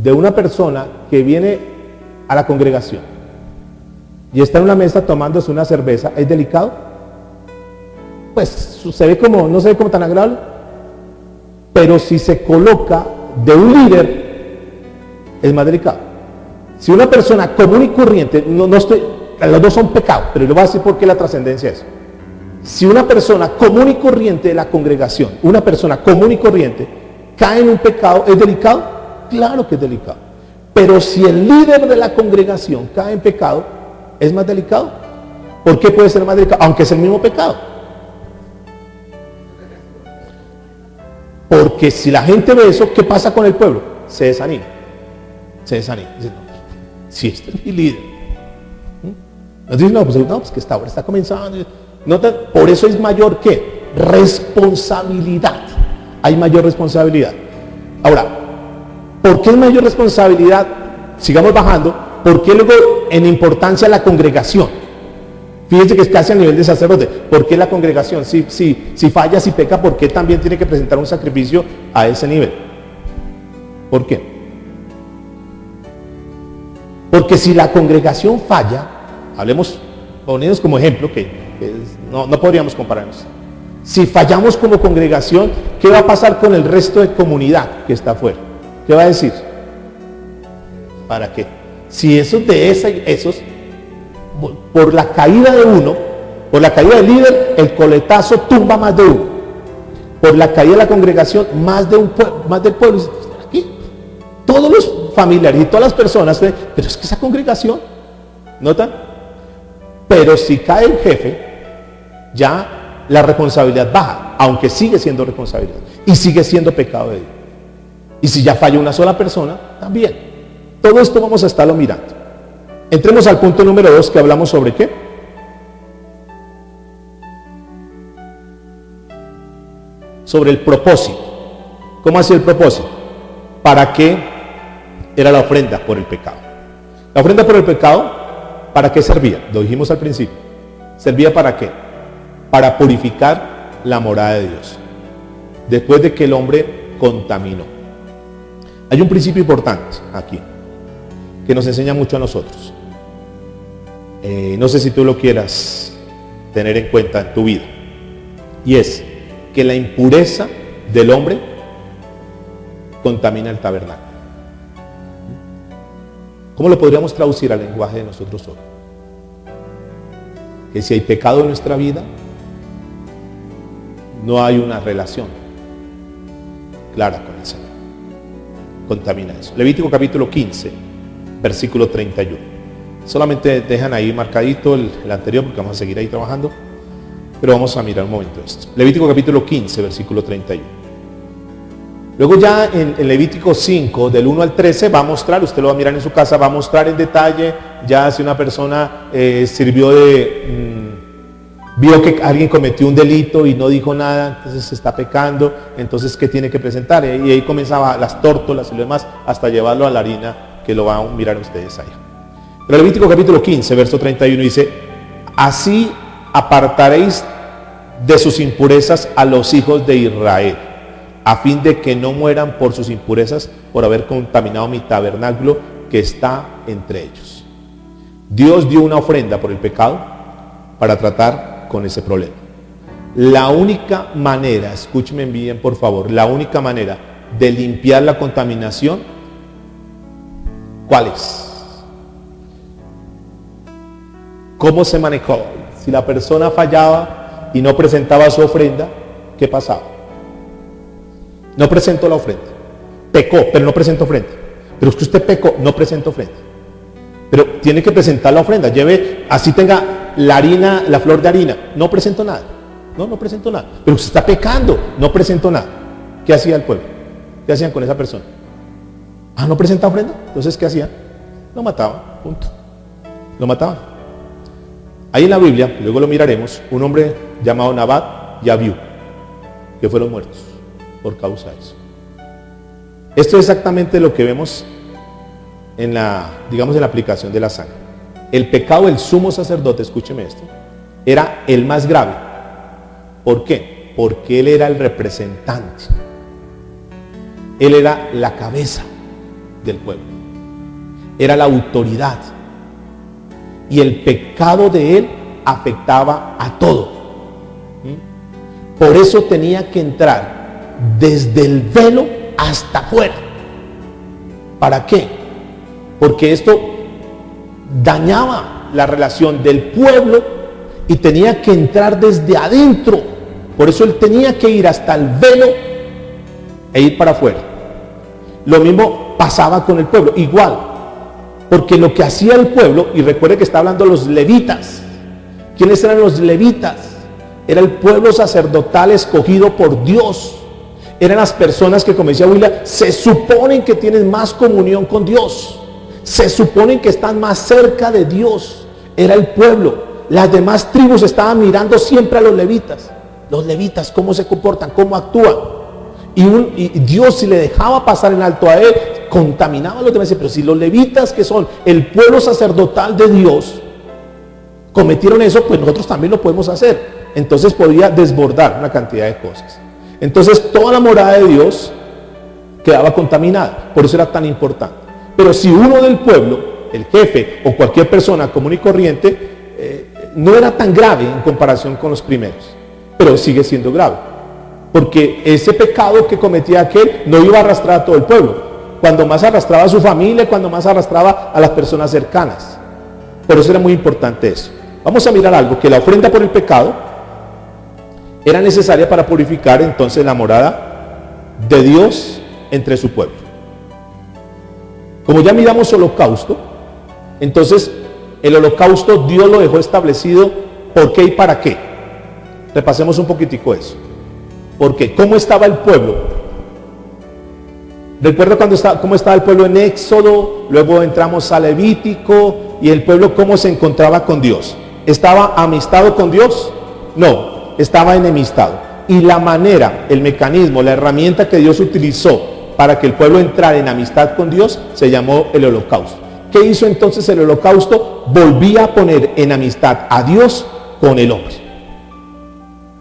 de una persona que viene a la congregación y está en una mesa tomándose una cerveza, ¿es delicado? Pues se ve como, no se ve como tan agradable. Pero si se coloca de un líder, es más delicado. Si una persona común y corriente, los dos son pecados, pero le voy a decir por qué la trascendencia es. Si una persona común y corriente de la congregación, una persona común y corriente, cae en un pecado, ¿es delicado? Claro que es delicado. Pero si el líder de la congregación cae en pecado, ¿es más delicado? ¿Por qué puede ser más delicado? Aunque es el mismo pecado. Porque si la gente ve eso, ¿qué pasa con el pueblo? Se desanima. Se desanima. Dice, no, si este es mi líder. Nos dicen, no, pues que esta hora está comenzando. Por eso es mayor que responsabilidad. Hay mayor responsabilidad. Ahora, ¿por qué es mayor responsabilidad? Sigamos bajando. ¿Por qué luego en importancia la congregación? Fíjense que es casi a nivel de sacerdote. ¿Por qué la congregación? Si falla, si peca, ¿por qué también tiene que presentar un sacrificio a ese nivel? ¿Por qué? Porque si la congregación falla, hablemos, poniéndonos como ejemplo, no podríamos compararnos. Si fallamos como congregación, ¿qué va a pasar con el resto de comunidad que está afuera? ¿Qué va a decir? ¿Para qué? Si esos por la caída de uno, por la caída del líder, el coletazo tumba más de uno. Por la caída de la congregación, más del pueblo. Aquí, todos los familiares y todas las personas, pero es que esa congregación, ¿notan? Pero si cae el jefe, ya la responsabilidad baja, aunque sigue siendo responsabilidad y sigue siendo pecado de Dios. Y si ya falla una sola persona, también. Todo esto vamos a estarlo mirando. Entremos al punto número 2, que hablamos sobre ¿qué? Sobre el propósito. ¿Cómo hacía el propósito? ¿Para qué era la ofrenda por el pecado? La ofrenda por el pecado, ¿para qué servía? Lo dijimos al principio. ¿Servía para qué? Para purificar la morada de Dios, después de que el hombre contaminó. Hay un principio importante aquí, que nos enseña mucho a nosotros. No sé si tú lo quieras tener en cuenta en tu vida. Y es que la impureza del hombre contamina el tabernáculo. ¿Cómo lo podríamos traducir al lenguaje de nosotros hoy? Que si hay pecado en nuestra vida, no hay una relación clara con el Señor. contamina eso. Levítico capítulo 15, versículo 31. Solamente dejan ahí marcadito el anterior porque vamos a seguir ahí trabajando. Pero vamos a mirar un momento esto. Levítico capítulo 15, versículo 31. Luego ya en Levítico 5, del 1 al 13, va a mostrar, usted lo va a mirar en su casa, va a mostrar en detalle, ya si una persona vio que alguien cometió un delito y no dijo nada, entonces se está pecando, entonces ¿qué tiene que presentar? Y ahí comenzaba las tórtolas y lo demás, hasta llevarlo a la harina, que lo van a mirar ustedes ahí. Pero Levítico capítulo 15, verso 31 dice, así apartaréis de sus impurezas a los hijos de Israel, a fin de que no mueran por sus impurezas, por haber contaminado mi tabernáculo que está entre ellos. Dios dio una ofrenda por el pecado para tratar con ese problema. La única manera, escúchenme bien por favor, la única manera de limpiar la contaminación, ¿cuál es? ¿Cómo se manejó? Si la persona fallaba y no presentaba su ofrenda, ¿qué pasaba? No presentó la ofrenda. Pecó, pero no presentó ofrenda. Pero es que usted pecó, no presentó ofrenda. Pero tiene que presentar la ofrenda. Lleve, así tenga la harina, la flor de harina. No presentó nada. No presentó nada. Pero usted está pecando, no presentó nada. ¿Qué hacía el pueblo? ¿Qué hacían con esa persona? ¿No presenta ofrenda? Entonces, ¿qué hacían? Lo mataban, punto. Lo mataban. Ahí en la Biblia, luego lo miraremos, un hombre llamado Nabat y Abiú, que fueron muertos por causa de eso. Esto es exactamente lo que vemos en la aplicación de la sangre. El pecado del sumo sacerdote, escúcheme esto, era el más grave. ¿Por qué? Porque él era el representante. Él era la cabeza del pueblo. Era la autoridad. Y el pecado de él afectaba a todo. Por eso tenía que entrar desde el velo hasta afuera. ¿Para qué? Porque esto dañaba la relación del pueblo y tenía que entrar desde adentro. Por eso él tenía que ir hasta el velo e ir para afuera. Lo mismo pasaba con el pueblo, igual. Porque lo que hacía el pueblo, y recuerde que está hablando los levitas. ¿Quiénes eran los levitas? Era el pueblo sacerdotal escogido por Dios. Eran las personas que, como decía Willa, se suponen que tienen más comunión con Dios. Se suponen que están más cerca de Dios. Era el pueblo. Las demás tribus estaban mirando siempre a los levitas. Los levitas, cómo se comportan, cómo actúan. Y Dios, si le dejaba pasar en alto a él, contaminaba a los demás. Pero si los levitas, que son el pueblo sacerdotal de Dios, cometieron eso, pues nosotros también lo podemos hacer. Entonces podía desbordar una cantidad de cosas. Entonces toda la morada de Dios quedaba contaminada. Por eso era tan importante. Pero si uno del pueblo, el jefe o cualquier persona común y corriente, no era tan grave en comparación con los primeros, pero sigue siendo grave. Porque ese pecado que cometía aquel no iba a arrastrar a todo el pueblo. Cuando más arrastraba a su familia, cuando más arrastraba a las personas cercanas. Por eso era muy importante eso. Vamos a mirar algo, que la ofrenda por el pecado era necesaria para purificar entonces la morada de Dios entre su pueblo. Como ya miramos holocausto, entonces el holocausto Dios lo dejó establecido por qué y para qué. Repasemos un poquitico eso. Porque ¿cómo estaba el pueblo? Recuerda cómo estaba el pueblo en Éxodo, luego entramos a Levítico, y el pueblo cómo se encontraba con Dios. ¿Estaba amistado con Dios? No, estaba enemistado. Y la manera, el mecanismo, la herramienta que Dios utilizó para que el pueblo entrara en amistad con Dios se llamó el holocausto. ¿Qué hizo entonces el holocausto? Volvía a poner en amistad a Dios con el hombre.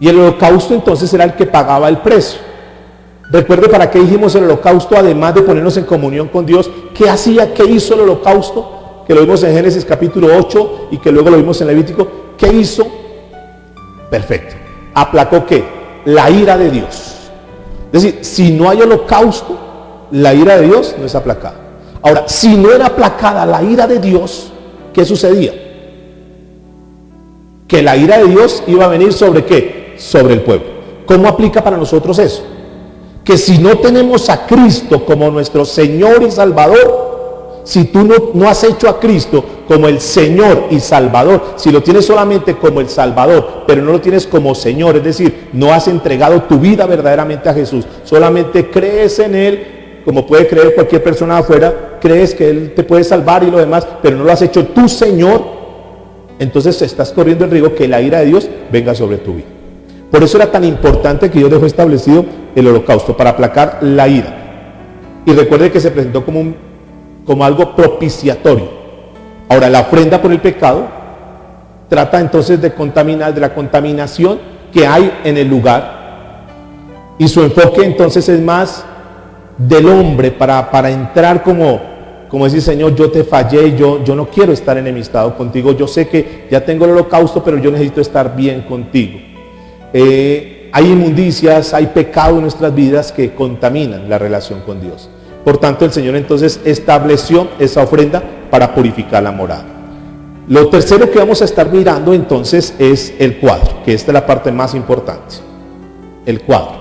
Y el holocausto entonces era el que pagaba el precio. Recuerde para qué dijimos el holocausto, además de ponernos en comunión con Dios. ¿Qué hacía? ¿Qué hizo el holocausto? Que lo vimos en Génesis capítulo 8 y que luego lo vimos en Levítico. ¿Qué hizo? Perfecto. ¿Aplacó qué? La ira de Dios. Es decir, si no hay holocausto, la ira de Dios no es aplacada. Ahora, si no era aplacada la ira de Dios, ¿qué sucedía? Que la ira de Dios iba a venir ¿sobre qué? Sobre el pueblo. ¿Cómo aplica para nosotros eso? que si no tenemos a Cristo como nuestro Señor y Salvador, si tú no has hecho a Cristo como el Señor y Salvador, si lo tienes solamente como el Salvador, pero no lo tienes como Señor, es decir, no has entregado tu vida verdaderamente a Jesús, solamente crees en Él, como puede creer cualquier persona afuera, crees que Él te puede salvar y lo demás, pero no lo has hecho tu Señor, entonces estás corriendo el riesgo que la ira de Dios venga sobre tu vida. Por eso era tan importante que Dios dejó establecido el holocausto, para aplacar la ira. Y recuerde que se presentó como algo propiciatorio. Ahora, la ofrenda por el pecado trata entonces de la contaminación que hay en el lugar, y su enfoque entonces es más del hombre para entrar como decir, Señor, yo te fallé, yo no quiero estar enemistado contigo, yo sé que ya tengo el holocausto, pero yo necesito estar bien contigo. Hay inmundicias, hay pecado en nuestras vidas que contaminan la relación con Dios. Por tanto, el Señor entonces estableció esa ofrenda para purificar la morada. Lo tercero que vamos a estar mirando entonces es el cuadro, que esta es la parte más importante. El cuadro.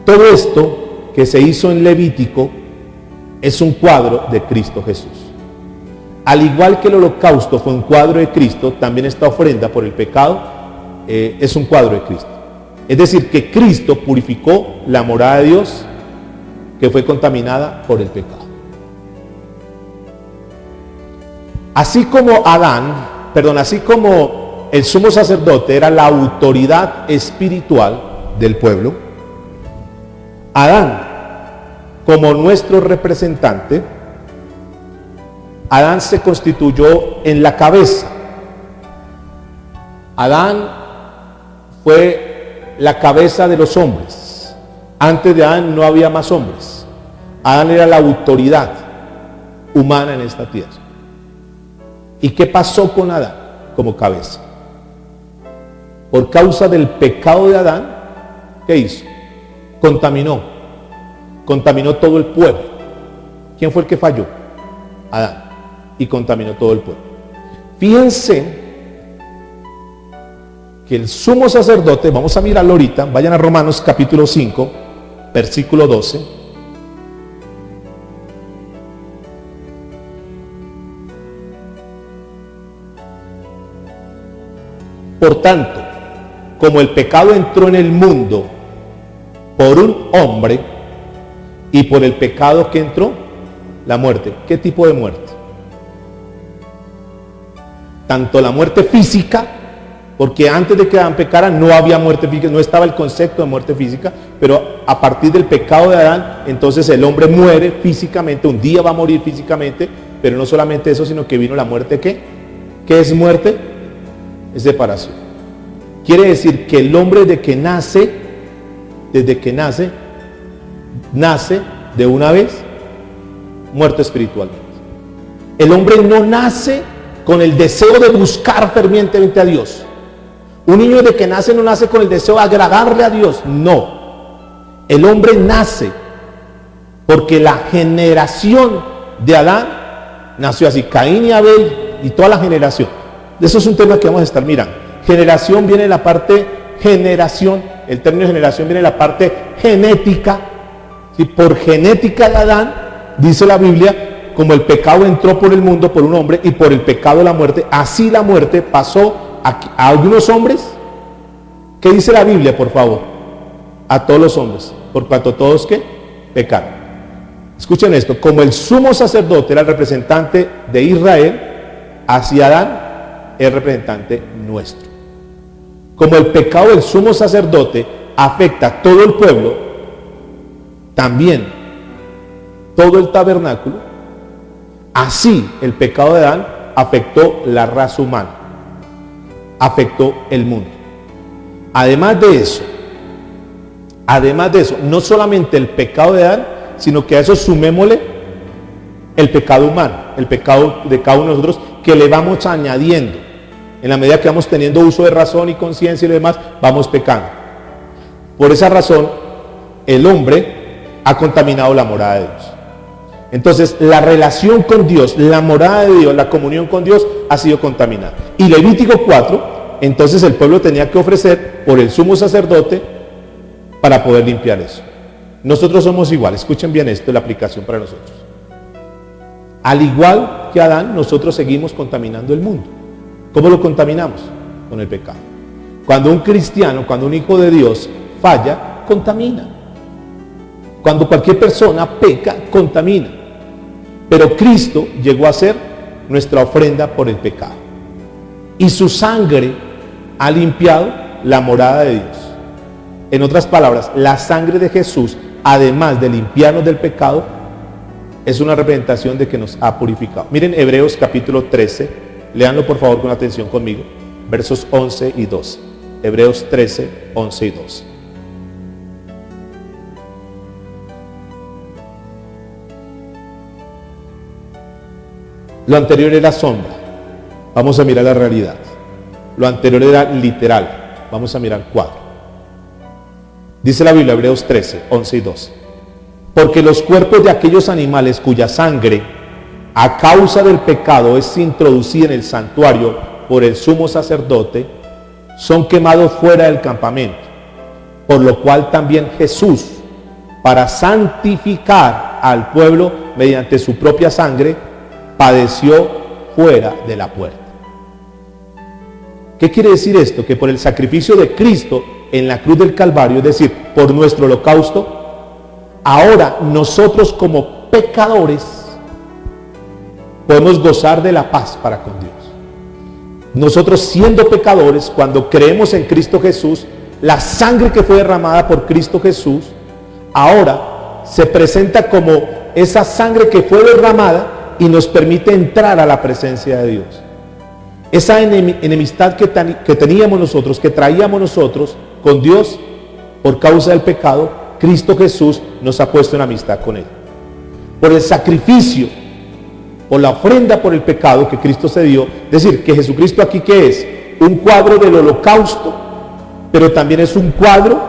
Todo esto que se hizo en Levítico es un cuadro de Cristo Jesús. Al igual que el holocausto fue un cuadro de Cristo, también esta ofrenda por el pecado es un cuadro de Cristo. Es decir, que Cristo purificó la morada de Dios que fue contaminada por el pecado. Así como así como el sumo sacerdote era la autoridad espiritual del pueblo, Adán, como nuestro representante, Adán se constituyó en la cabeza. Adán fue la cabeza de los hombres. Antes de Adán no había más hombres. Adán era la autoridad humana en esta tierra. ¿Y qué pasó con Adán como cabeza? Por causa del pecado de Adán, ¿qué hizo? Contaminó todo el pueblo. ¿Quién fue el que falló? Adán. Y contaminó todo el pueblo. Fíjense que el sumo sacerdote, vamos a mirarlo ahorita, vayan a Romanos capítulo 5, versículo 12. Por tanto, como el pecado entró en el mundo por un hombre, y por el pecado que entró, la muerte. ¿Qué tipo de muerte? Tanto la muerte física, porque antes de que Adán pecara no había muerte física, no estaba el concepto de muerte física, pero a partir del pecado de Adán, entonces el hombre muere físicamente, un día va a morir físicamente, pero no solamente eso, sino que vino la muerte. ¿Qué es muerte? Es separación. Quiere decir que el hombre desde que nace de una vez muerto espiritualmente. El hombre no nace con el deseo de buscar fervientemente a Dios. Un niño de que nace no nace con el deseo de agradarle a Dios, no. El hombre nace porque la generación de Adán nació así, Caín y Abel y toda la generación. Eso es un tema que vamos a estar mirando. Generación viene de la parte generación, el término generación viene de la parte genética. ¿Sí? Por genética de Adán, dice la Biblia, como el pecado entró por el mundo por un hombre y por el pecado la muerte, así la muerte pasó a algunos hombres. ¿Qué dice la Biblia, por favor? A todos los hombres, por cuanto todos que pecaron. Escuchen esto, como el sumo sacerdote era el representante de Israel, así Adán es representante nuestro. Como el pecado del sumo sacerdote afecta a todo el pueblo, también todo el tabernáculo, así el pecado de Adán afectó la raza humana, afectó el mundo. Además de eso, no solamente el pecado de Adán, sino que a eso sumémosle el pecado humano, el pecado de cada uno de nosotros, que le vamos añadiendo. En la medida que vamos teniendo uso de razón y conciencia y lo demás, vamos pecando. Por esa razón, el hombre ha contaminado la morada de Dios. Entonces, la relación con Dios, la morada de Dios, la comunión con Dios ha sido contaminada. Y Levítico 4, entonces el pueblo tenía que ofrecer por el sumo sacerdote para poder limpiar eso. Nosotros somos igual, escuchen bien esto, la aplicación para nosotros. Al igual que Adán, nosotros seguimos contaminando el mundo. ¿Cómo lo contaminamos? Con el pecado. Cuando un cristiano, cuando un hijo de Dios falla, contamina. Cuando cualquier persona peca, contamina. Pero Cristo llegó a ser nuestra ofrenda por el pecado. Y su sangre ha limpiado la morada de Dios. En otras palabras, la sangre de Jesús, además de limpiarnos del pecado, es una representación de que nos ha purificado. Miren Hebreos capítulo 13, léanlo por favor con atención conmigo, versos 11 y 12. Hebreos 13, 11 y 12. Lo anterior era sombra, vamos a mirar la realidad. Lo anterior era literal, vamos a mirar cuadro. Dice la Biblia, Hebreos 13, 11 y 12. Porque los cuerpos de aquellos animales cuya sangre, a causa del pecado, es introducida en el santuario por el sumo sacerdote, son quemados fuera del campamento. Por lo cual también Jesús, para santificar al pueblo mediante su propia sangre, padeció fuera de la puerta. ¿Qué quiere decir esto? Que por el sacrificio de Cristo en la cruz del Calvario, es decir, por nuestro holocausto, ahora nosotros como pecadores podemos gozar de la paz para con Dios. Nosotros siendo pecadores, cuando creemos en Cristo Jesús, la sangre que fue derramada por Cristo Jesús, ahora se presenta como esa sangre que fue derramada y nos permite entrar a la presencia de Dios. Esa enemistad que teníamos nosotros, que traíamos nosotros con Dios por causa del pecado, Cristo Jesús nos ha puesto en amistad con Él. Por el sacrificio, por la ofrenda por el pecado que Cristo se dio, es decir, que Jesucristo aquí, ¿qué es? Un cuadro del holocausto, pero también es un cuadro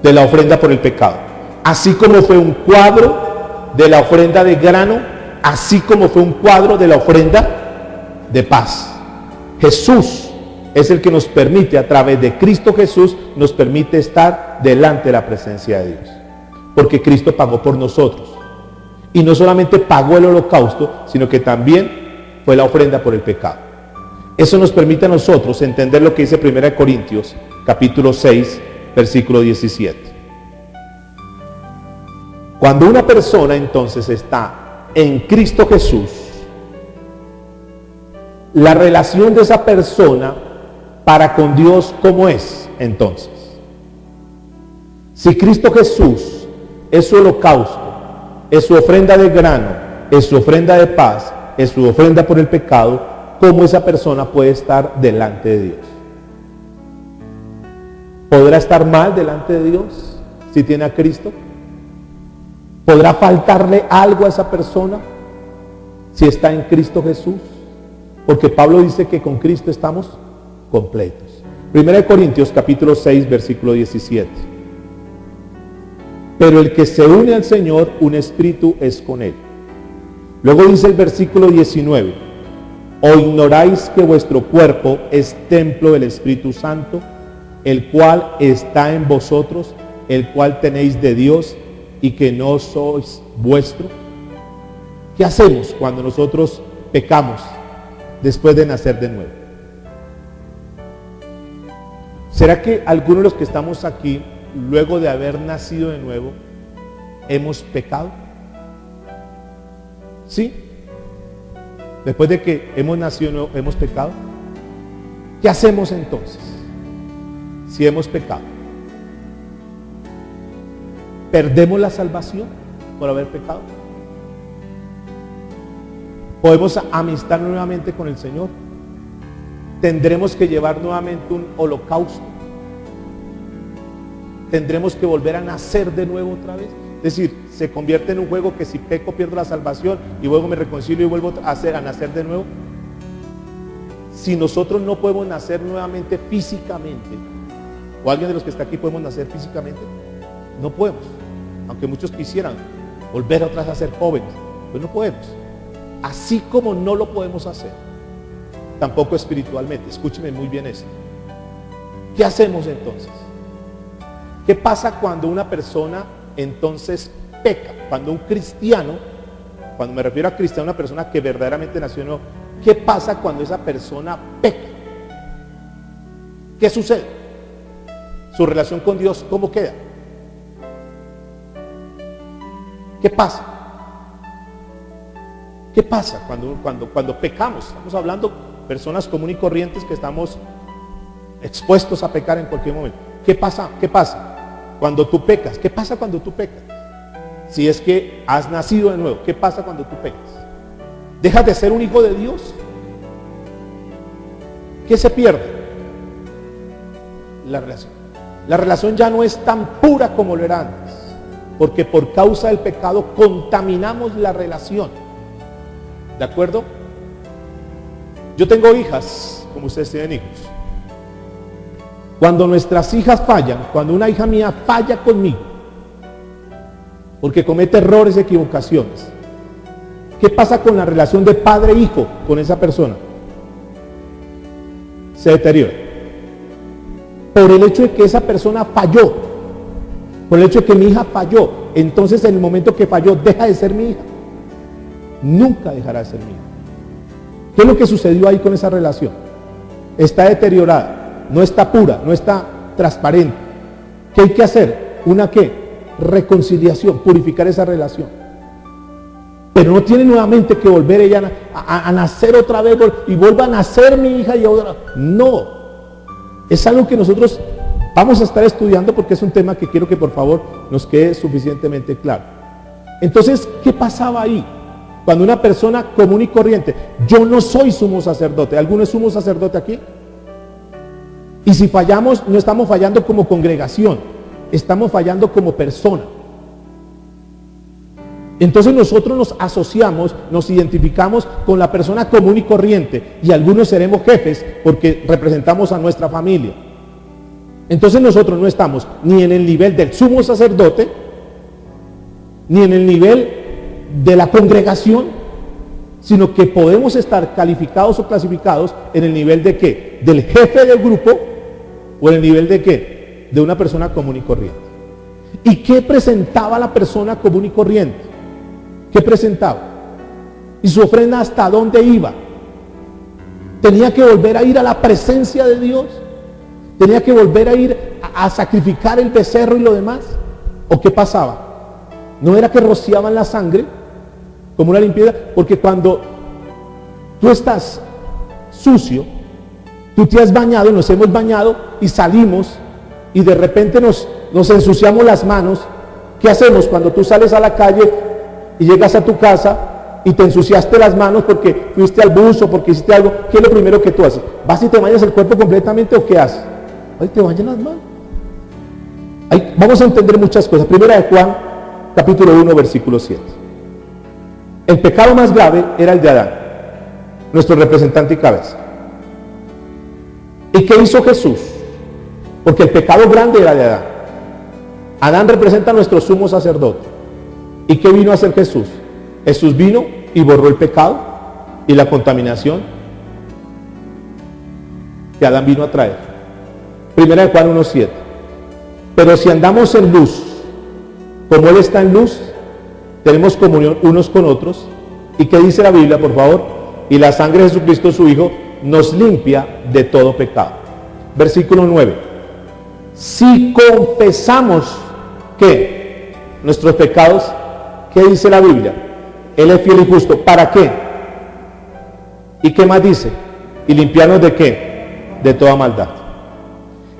de la ofrenda por el pecado. Así como fue un cuadro de la ofrenda de grano, así como fue un cuadro de la ofrenda de paz. Jesús es el que nos permite, a través de Cristo Jesús, nos permite estar delante de la presencia de Dios. Porque Cristo pagó por nosotros. Y no solamente pagó el holocausto, sino que también fue la ofrenda por el pecado. Eso nos permite a nosotros entender lo que dice 1 Corintios, capítulo 6, versículo 17. Cuando una persona entonces está en Cristo Jesús, la relación de esa persona para con Dios, ¿cómo es entonces? Si Cristo Jesús es su holocausto, es su ofrenda de grano, es su ofrenda de paz, es su ofrenda por el pecado, ¿cómo esa persona puede estar delante de Dios? ¿Podrá estar mal delante de Dios si tiene a Cristo? ¿Podrá faltarle algo a esa persona si está en Cristo Jesús? Porque Pablo dice que con Cristo estamos completos. 1 Corintios capítulo 6, versículo 17. Pero el que se une al Señor, un espíritu es con Él. Luego dice el versículo 19. ¿O ignoráis que vuestro cuerpo es templo del Espíritu Santo, el cual está en vosotros, el cual tenéis de Dios, y que no sois vuestro? ¿Qué hacemos cuando nosotros pecamos después de nacer de nuevo? ¿Será que algunos de los que estamos aquí, luego de haber nacido de nuevo, hemos pecado? ¿Sí? Después de que hemos nacido de nuevo, ¿hemos pecado? ¿Qué hacemos entonces si hemos pecado? ¿Perdemos la salvación por haber pecado? ¿Podemos amistar nuevamente con el Señor? ¿Tendremos que llevar nuevamente un holocausto? ¿Tendremos que volver a nacer de nuevo otra vez? Es decir, se convierte en un juego que si peco pierdo la salvación y luego me reconcilio y vuelvo a nacer de nuevo. Si nosotros no podemos nacer nuevamente físicamente, o alguien de los que está aquí podemos nacer físicamente, no podemos. Aunque muchos quisieran volver otra vez a ser jóvenes, pues no podemos. Así como no lo podemos hacer, tampoco espiritualmente. Escúcheme muy bien esto. ¿Qué hacemos entonces? ¿Qué pasa cuando una persona entonces peca. Cuando un cristiano, cuando me refiero a cristiano, una persona que verdaderamente nació de nuevo, ¿qué pasa cuando esa persona peca? ¿Qué sucede? Su relación con Dios, ¿cómo queda? ¿Qué pasa? ¿Qué pasa cuando pecamos? Estamos hablando de personas comunes y corrientes que estamos expuestos a pecar en cualquier momento. ¿Qué pasa? ¿Qué pasa cuando tú pecas? ¿Qué pasa cuando tú pecas? Si es que has nacido de nuevo, ¿qué pasa cuando tú pecas? ¿Dejas de ser un hijo de Dios? ¿Qué se pierde? La relación. La relación ya no es tan pura como lo era antes, porque por causa del pecado contaminamos la relación. ¿De acuerdo? Yo tengo hijas, como ustedes tienen hijos. Cuando nuestras hijas fallan, cuando una hija mía falla conmigo, porque comete errores y equivocaciones, ¿qué pasa con la relación de padre-hijo con esa persona? Se deteriora. Por el hecho de que esa persona falló, por el hecho de que mi hija falló, entonces en el momento que falló deja de ser mi hija. Nunca dejará de ser mi hija. ¿Qué es lo que sucedió ahí con esa relación? Está deteriorada, no está pura, no está transparente. ¿Qué hay que hacer? ¿Una qué? Reconciliación, purificar esa relación. Pero no tiene nuevamente que volver ella a nacer otra vez y vuelva a nacer mi hija y otra. No, es algo que nosotros vamos a estar estudiando porque es un tema que quiero que por favor nos quede suficientemente claro. Entonces, ¿qué pasaba ahí? Cuando una persona común y corriente, yo no soy sumo sacerdote, ¿alguno es sumo sacerdote aquí? Y si fallamos, no estamos fallando como congregación, estamos fallando como persona. Entonces nosotros nos asociamos, nos identificamos con la persona común y corriente, y algunos seremos jefes porque representamos a nuestra familia. Entonces nosotros no estamos ni en el nivel del sumo sacerdote, ni en el nivel de la congregación, sino que podemos estar calificados o clasificados en el nivel de ¿qué? Del jefe del grupo, o en el nivel de ¿qué? De una persona común y corriente. ¿Y qué presentaba la persona común y corriente? ¿Qué presentaba? ¿Y su ofrenda hasta dónde iba? ¿Tenía que volver a ir a la presencia de Dios? ¿Tenía que volver a ir a sacrificar el becerro y lo demás? ¿O qué pasaba? ¿No era que rociaban la sangre como una limpieza? Porque cuando tú estás sucio, tú te has bañado, nos hemos bañado y salimos y de repente nos ensuciamos las manos. ¿Qué hacemos cuando tú sales a la calle y llegas a tu casa y te ensuciaste las manos porque fuiste al bus o porque hiciste algo? ¿Qué es lo primero que tú haces? ¿Vas y te bañas el cuerpo completamente o qué haces? Ay, te bañas las manos. Ahí vamos a entender muchas cosas. Primera de Juan, capítulo 1, versículo 7. El pecado más grave era el de Adán, nuestro representante y cabeza. ¿Y qué hizo Jesús? Porque el pecado grande era de Adán. Adán representa a nuestro sumo sacerdote. ¿Y qué vino a hacer Jesús? Jesús vino y borró el pecado y la contaminación que Adán vino a traer. Primera de Juan 1:7. Pero si andamos en luz, como Él está en luz, tenemos comunión unos con otros. ¿Y qué dice la Biblia, por favor? Y la sangre de Jesucristo, su Hijo, nos limpia de todo pecado. Versículo 9. Si confesamos que nuestros pecados, ¿qué dice la Biblia? Él es fiel y justo. ¿Para qué? ¿Y qué más dice? ¿Y limpiarnos de qué? De toda maldad.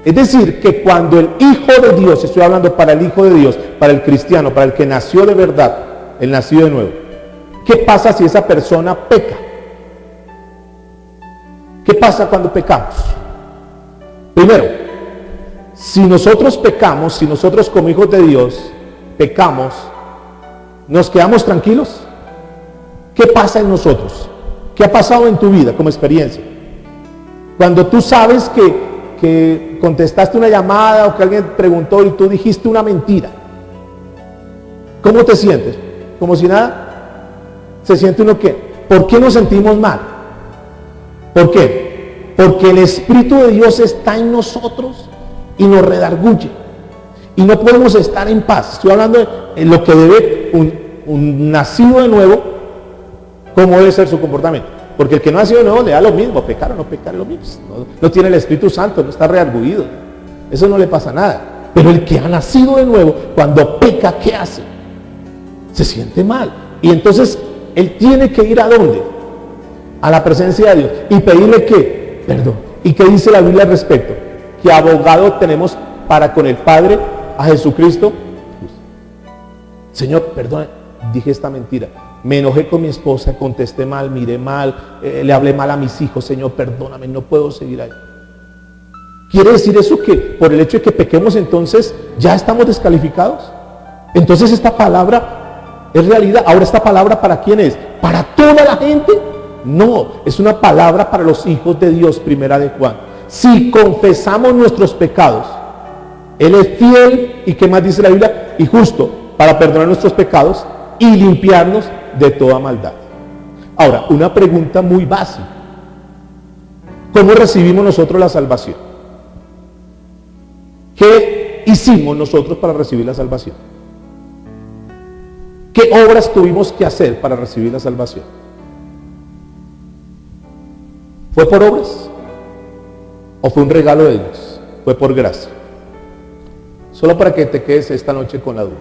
Es decir, que cuando el Hijo de Dios, estoy hablando para el Hijo de Dios, para el cristiano, para el que nació de verdad, el nacido de nuevo, ¿qué pasa si esa persona peca? ¿Qué pasa cuando pecamos? Primero, si nosotros pecamos, si nosotros como hijos de Dios pecamos, ¿nos quedamos tranquilos? ¿Qué pasa en nosotros? ¿Qué ha pasado en tu vida como experiencia? Cuando tú sabes que contestaste una llamada o que alguien preguntó y tú dijiste una mentira, ¿cómo te sientes? ¿Como si nada? ¿Se siente uno qué? ¿Por qué nos sentimos mal? ¿Por qué? Porque el Espíritu de Dios está en nosotros y nos redarguye. Y no podemos estar en paz. Estoy hablando de lo que debe un nacido de nuevo, cómo debe ser su comportamiento. Porque el que no ha nacido de nuevo le da lo mismo, pecar o no pecar es lo mismo. No tiene el Espíritu Santo, no está reargüido. Eso no le pasa nada. Pero el que ha nacido de nuevo, cuando peca, ¿qué hace? Se siente mal. Y entonces él tiene que ir ¿a dónde? A la presencia de Dios y pedirle que perdón. ¿Y qué dice la Biblia al respecto? Que abogado tenemos para con el Padre, a Jesucristo. Señor, perdón, dije esta mentira. Me enojé con mi esposa, contesté mal, miré mal, le hablé mal a mis hijos. Señor, perdóname, no puedo seguir ahí. ¿Quiere decir eso que por el hecho de que pequemos entonces ya estamos descalificados? Entonces esta palabra es realidad. Ahora, esta palabra ¿para quién es? ¿Para toda la gente? No, es una palabra para los hijos de Dios, primera de Juan. Si confesamos nuestros pecados, Él es fiel y ¿qué más dice la Biblia? Y justo para perdonar nuestros pecados y limpiarnos de toda maldad. Ahora, una pregunta muy básica. ¿Cómo recibimos nosotros la salvación? ¿Qué hicimos nosotros para recibir la salvación? ¿Qué obras tuvimos que hacer para recibir la salvación? ¿Fue por obras? ¿O fue un regalo de Dios? Fue por gracia. Solo para que te quedes esta noche con la duda,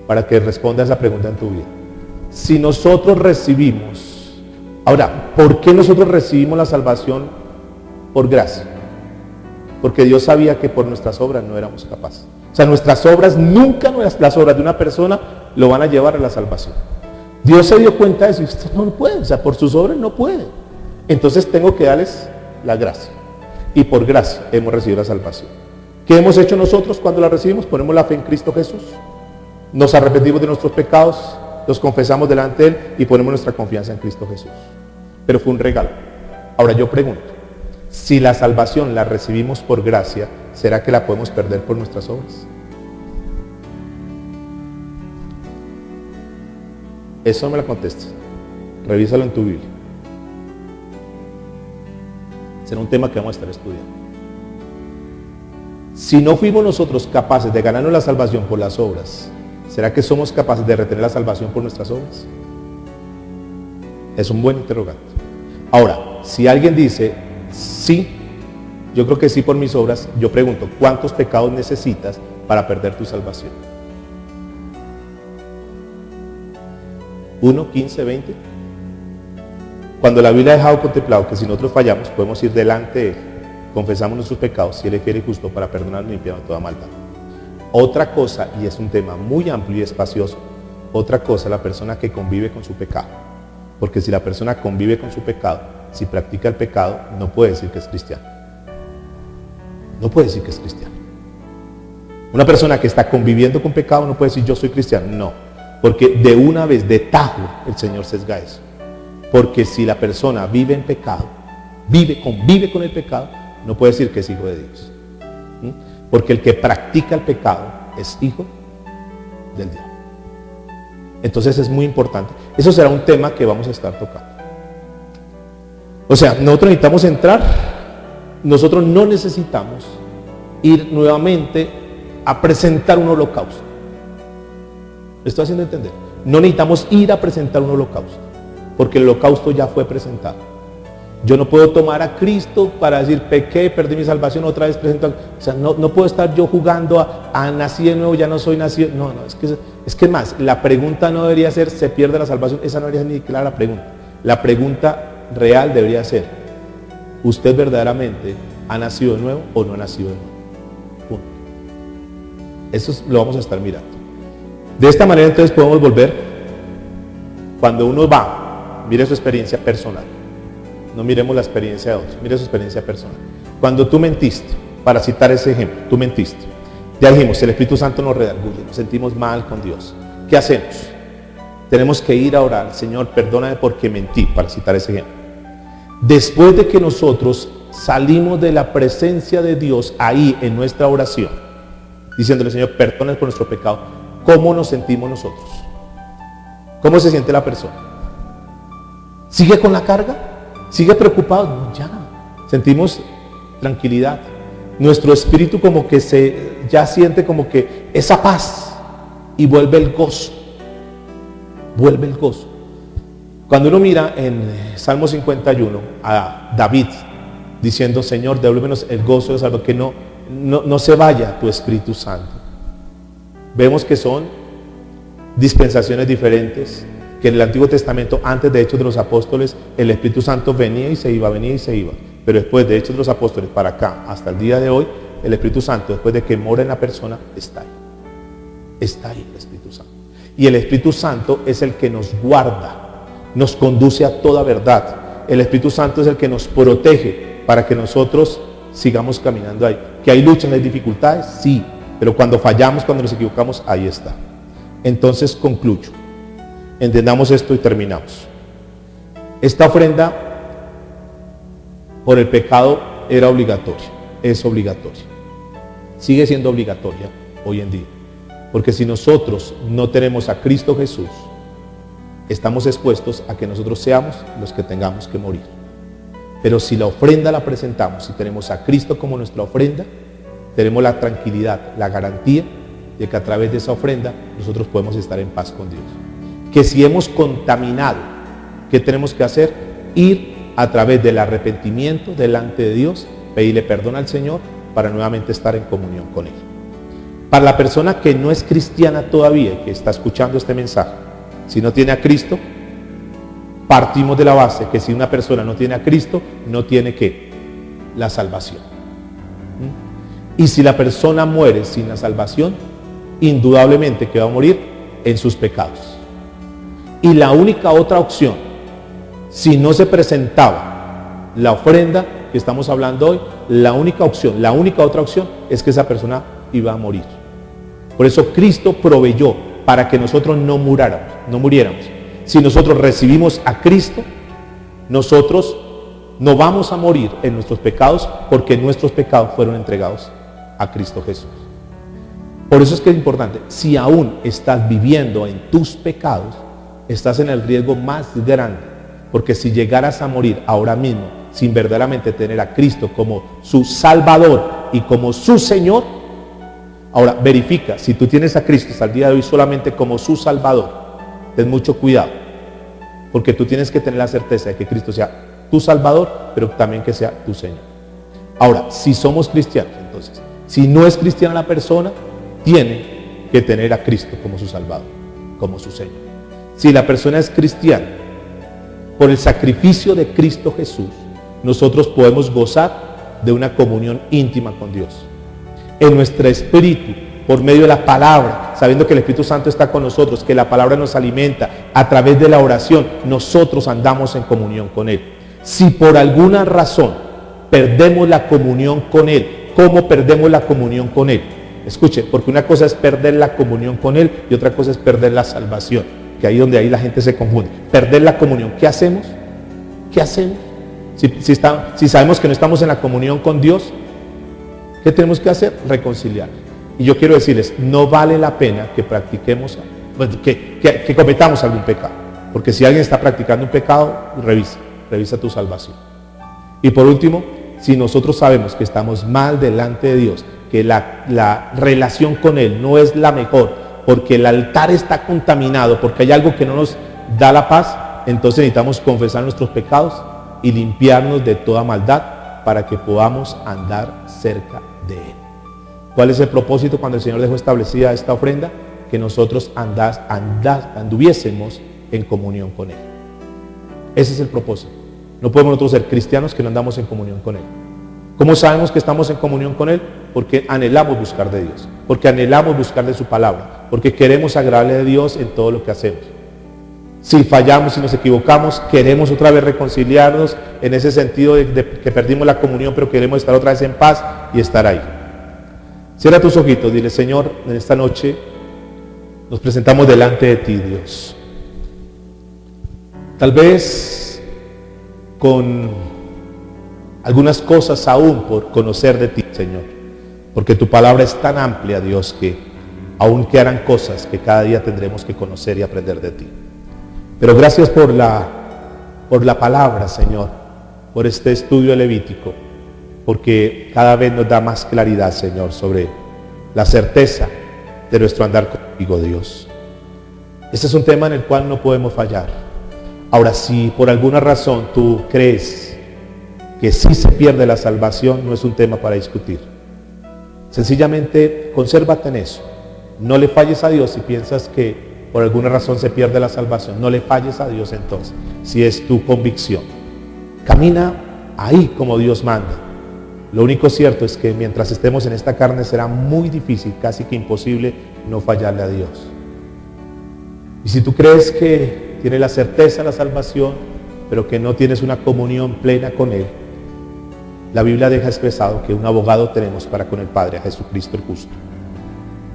para que respondas esa pregunta en tu vida. Si nosotros recibimos, ahora, ¿por qué nosotros recibimos la salvación por gracia? Porque Dios sabía que por nuestras obras no éramos capaces. O sea, nuestras obras, nunca las obras de una persona lo van a llevar a la salvación. Dios se dio cuenta de eso y usted no puede, o sea, por sus obras no puede. Entonces tengo que darles la gracia. Y por gracia hemos recibido la salvación. ¿Qué hemos hecho nosotros cuando la recibimos? Ponemos la fe en Cristo Jesús. Nos arrepentimos de nuestros pecados, los confesamos delante de Él y ponemos nuestra confianza en Cristo Jesús. Pero fue un regalo. Ahora yo pregunto, si la salvación la recibimos por gracia, ¿será que la podemos perder por nuestras obras? Eso no me la contestes. Revísalo en tu Biblia. Será un tema que vamos a estar estudiando. Si no fuimos nosotros capaces de ganarnos la salvación por las obras, ¿será que somos capaces de retener la salvación por nuestras obras? Es un buen interrogante. Ahora, si alguien dice, sí, yo creo que sí por mis obras, yo pregunto, ¿cuántos pecados necesitas para perder tu salvación? ¿1, 15, 20? Cuando la Biblia ha dejado contemplado que si nosotros fallamos, podemos ir delante de Él, confesamos nuestros pecados, y Él es fiel y justo para perdonarnos y limpiarnos de toda maldad. Otra cosa, y es un tema muy amplio y espacioso, otra cosa, la persona que convive con su pecado. Porque si la persona convive con su pecado, si practica el pecado, no puede decir que es cristiano. No puede decir que es cristiano. Una persona que está conviviendo con pecado no puede decir yo soy cristiano. No, porque de una vez, de tajo, el Señor sesga eso. Porque si la persona vive en pecado, convive con el pecado, no puede decir que es hijo de Dios. Porque el que practica el pecado es hijo del diablo. Entonces es muy importante. Eso será un tema que vamos a estar tocando. O sea, nosotros necesitamos entrar, nosotros no necesitamos ir nuevamente a presentar un holocausto. ¿Me estoy haciendo entender? No necesitamos ir a presentar un holocausto, porque el holocausto ya fue presentado. Yo no puedo tomar a Cristo para decir pequé, perdí mi salvación, otra vez presento. O sea, no puedo estar yo jugando a nací de nuevo, ya no soy nacido. No, es que más, la pregunta no debería ser ¿se pierde la salvación? Esa no debería ser ni clara la pregunta. La pregunta real debería ser ¿usted verdaderamente ha nacido de nuevo o no ha nacido de nuevo? Punto. Eso lo vamos a estar mirando. De esta manera entonces podemos volver, cuando uno va, mire su experiencia personal. No miremos la experiencia de otros, mire su experiencia personal. Cuando tú mentiste, para citar ese ejemplo, tú mentiste. Ya dijimos, el Espíritu Santo nos redarguye, nos sentimos mal con Dios. ¿Qué hacemos? Tenemos que ir a orar, Señor, perdóname porque mentí, para citar ese ejemplo. Después de que nosotros salimos de la presencia de Dios ahí en nuestra oración, diciéndole, Señor, perdóname por nuestro pecado, ¿cómo nos sentimos nosotros? ¿Cómo se siente la persona? ¿Sigue con la carga? ¿Sigue preocupado? No, ya. Sentimos tranquilidad. nuestro espíritu como que ya siente como que esa paz y vuelve el gozo. Vuelve el gozo. Cuando uno mira en Salmo 51 a David diciendo, Señor, devuélvenos el gozo de salvo, que no se vaya tu Espíritu Santo. Vemos que son dispensaciones diferentes, que en el Antiguo Testamento, antes de Hechos de los Apóstoles, el Espíritu Santo venía y se iba, venía y se iba. Pero después de Hechos de los Apóstoles para acá, hasta el día de hoy, el Espíritu Santo, después de que mora en la persona, está ahí. Está ahí el Espíritu Santo. Y el Espíritu Santo es el que nos guarda, nos conduce a toda verdad. El Espíritu Santo es el que nos protege para que nosotros sigamos caminando ahí. ¿Que hay luchas, hay dificultades? Sí, pero cuando fallamos, cuando nos equivocamos, ahí está. Entonces concluyo. Entendamos esto y terminamos. Esta ofrenda por el pecado era obligatoria, es obligatoria. Sigue siendo obligatoria hoy en día. Porque si nosotros no tenemos a Cristo Jesús, estamos expuestos a que nosotros seamos los que tengamos que morir. Pero si la ofrenda la presentamos y tenemos a Cristo como nuestra ofrenda, tenemos la tranquilidad, la garantía de que a través de esa ofrenda nosotros podemos estar en paz con Dios. Que si hemos contaminado, ¿qué tenemos que hacer? Ir a través del arrepentimiento delante de Dios, pedirle perdón al Señor para nuevamente estar en comunión con Él. Para la persona que no es cristiana todavía, que está escuchando este mensaje, si no tiene a Cristo, partimos de la base que si una persona no tiene a Cristo, no tiene ¿qué? La salvación. Y si la persona muere sin la salvación, indudablemente que va a morir en sus pecados. Y la única otra opción, si no se presentaba la ofrenda que estamos hablando hoy, la única otra opción es que esa persona iba a morir. Por eso Cristo proveyó para que nosotros no muriéramos. Si nosotros recibimos a Cristo, nosotros no vamos a morir en nuestros pecados, porque nuestros pecados fueron entregados a Cristo Jesús. Por eso es que es importante, si aún estás viviendo en tus pecados, estás en el riesgo más grande, porque si llegaras a morir ahora mismo sin verdaderamente tener a Cristo como su Salvador y como su Señor, ahora verifica, si tú tienes a Cristo hasta el día de hoy solamente como su Salvador, ten mucho cuidado, porque tú tienes que tener la certeza de que Cristo sea tu Salvador, pero también que sea tu Señor. Ahora, si somos cristianos, entonces, si no es cristiana la persona, tiene que tener a Cristo como su Salvador, como su Señor. Si la persona es cristiana, por el sacrificio de Cristo Jesús, nosotros podemos gozar de una comunión íntima con Dios. En nuestro espíritu, por medio de la palabra, sabiendo que el Espíritu Santo está con nosotros, que la palabra nos alimenta, a través de la oración, nosotros andamos en comunión con Él. Si por alguna razón perdemos la comunión con Él, ¿cómo perdemos la comunión con Él? Escuche, porque una cosa es perder la comunión con Él y otra cosa es perder la salvación, que ahí donde ahí la gente se confunde. Perder la comunión, ¿qué hacemos? ¿Qué hacemos? Si sabemos que no estamos en la comunión con Dios, ¿qué tenemos que hacer? Reconciliar. Y yo quiero decirles, no vale la pena que practiquemos, que cometamos algún pecado. Porque si alguien está practicando un pecado, revisa tu salvación. Y por último, si nosotros sabemos que estamos mal delante de Dios, que la relación con Él no es la mejor, porque el altar está contaminado, porque hay algo que no nos da la paz, entonces necesitamos confesar nuestros pecados y limpiarnos de toda maldad para que podamos andar cerca de Él. ¿Cuál es el propósito cuando el Señor dejó establecida esta ofrenda? Que nosotros anduviésemos en comunión con Él. Ese es el propósito. No podemos nosotros ser cristianos que no andamos en comunión con Él. ¿Cómo sabemos que estamos en comunión con Él? Porque anhelamos buscar de Dios, porque anhelamos buscar de su palabra, porque queremos agradarle a Dios en todo lo que hacemos. Si fallamos, si nos equivocamos, queremos otra vez reconciliarnos en ese sentido de que perdimos la comunión, pero queremos estar otra vez en paz y estar ahí. Cierra tus ojitos, dile: Señor, en esta noche nos presentamos delante de ti, Dios. Tal vez con algunas cosas aún por conocer de ti, Señor, porque tu palabra es tan amplia, Dios, que aún quedarán cosas que cada día tendremos que conocer y aprender de ti. Pero gracias por la palabra, Señor, por este estudio levítico. porque cada vez nos da más claridad, Señor, sobre la certeza de nuestro andar contigo, Dios. Este es un tema en el cual no podemos fallar. Ahora, si por alguna razón tú crees que sí se pierde la salvación, no es un tema para discutir. Sencillamente, consérvate en eso. No le falles a Dios si piensas que por alguna razón se pierde la salvación. No le falles a Dios entonces, si es tu convicción. Camina ahí como Dios manda. Lo único cierto es que mientras estemos en esta carne será muy difícil, casi que imposible, no fallarle a Dios. Y si tú crees que tienes la certeza de la salvación, pero que no tienes una comunión plena con Él, la Biblia deja expresado que un abogado tenemos para con el Padre, a Jesucristo el justo.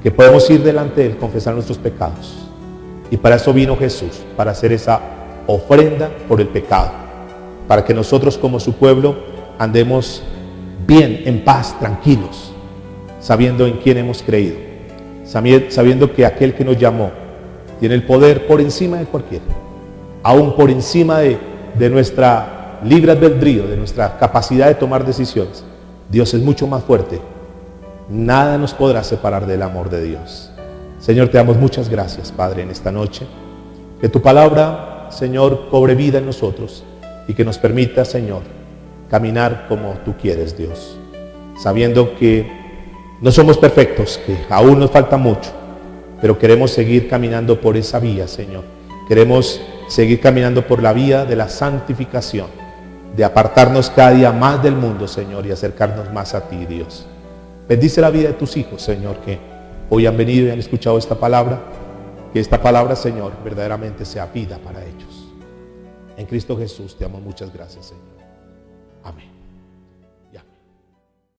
Que podemos ir delante de Él, confesar nuestros pecados. Y para eso vino Jesús, para hacer esa ofrenda por el pecado. Para que nosotros como su pueblo andemos bien, en paz, tranquilos, sabiendo en quién hemos creído. Sabiendo que aquel que nos llamó tiene el poder por encima de cualquiera. Aún por encima de nuestra libre albedrío, de nuestra capacidad de tomar decisiones. Dios es mucho más fuerte. Nada nos podrá separar del amor de Dios. Señor, te damos muchas gracias, Padre, en esta noche. Que tu palabra, Señor, cobre vida en nosotros y que nos permita, Señor, caminar como tú quieres, Dios. Sabiendo que no somos perfectos, que aún nos falta mucho, pero queremos seguir caminando por esa vía, Señor. Queremos seguir caminando por la vía de la santificación, de apartarnos cada día más del mundo, Señor, y acercarnos más a ti, Dios. Bendice la vida de tus hijos, Señor, que hoy han venido y han escuchado esta palabra. Que esta palabra, Señor, verdaderamente sea vida para ellos. En Cristo Jesús te damos muchas gracias, Señor. Amén.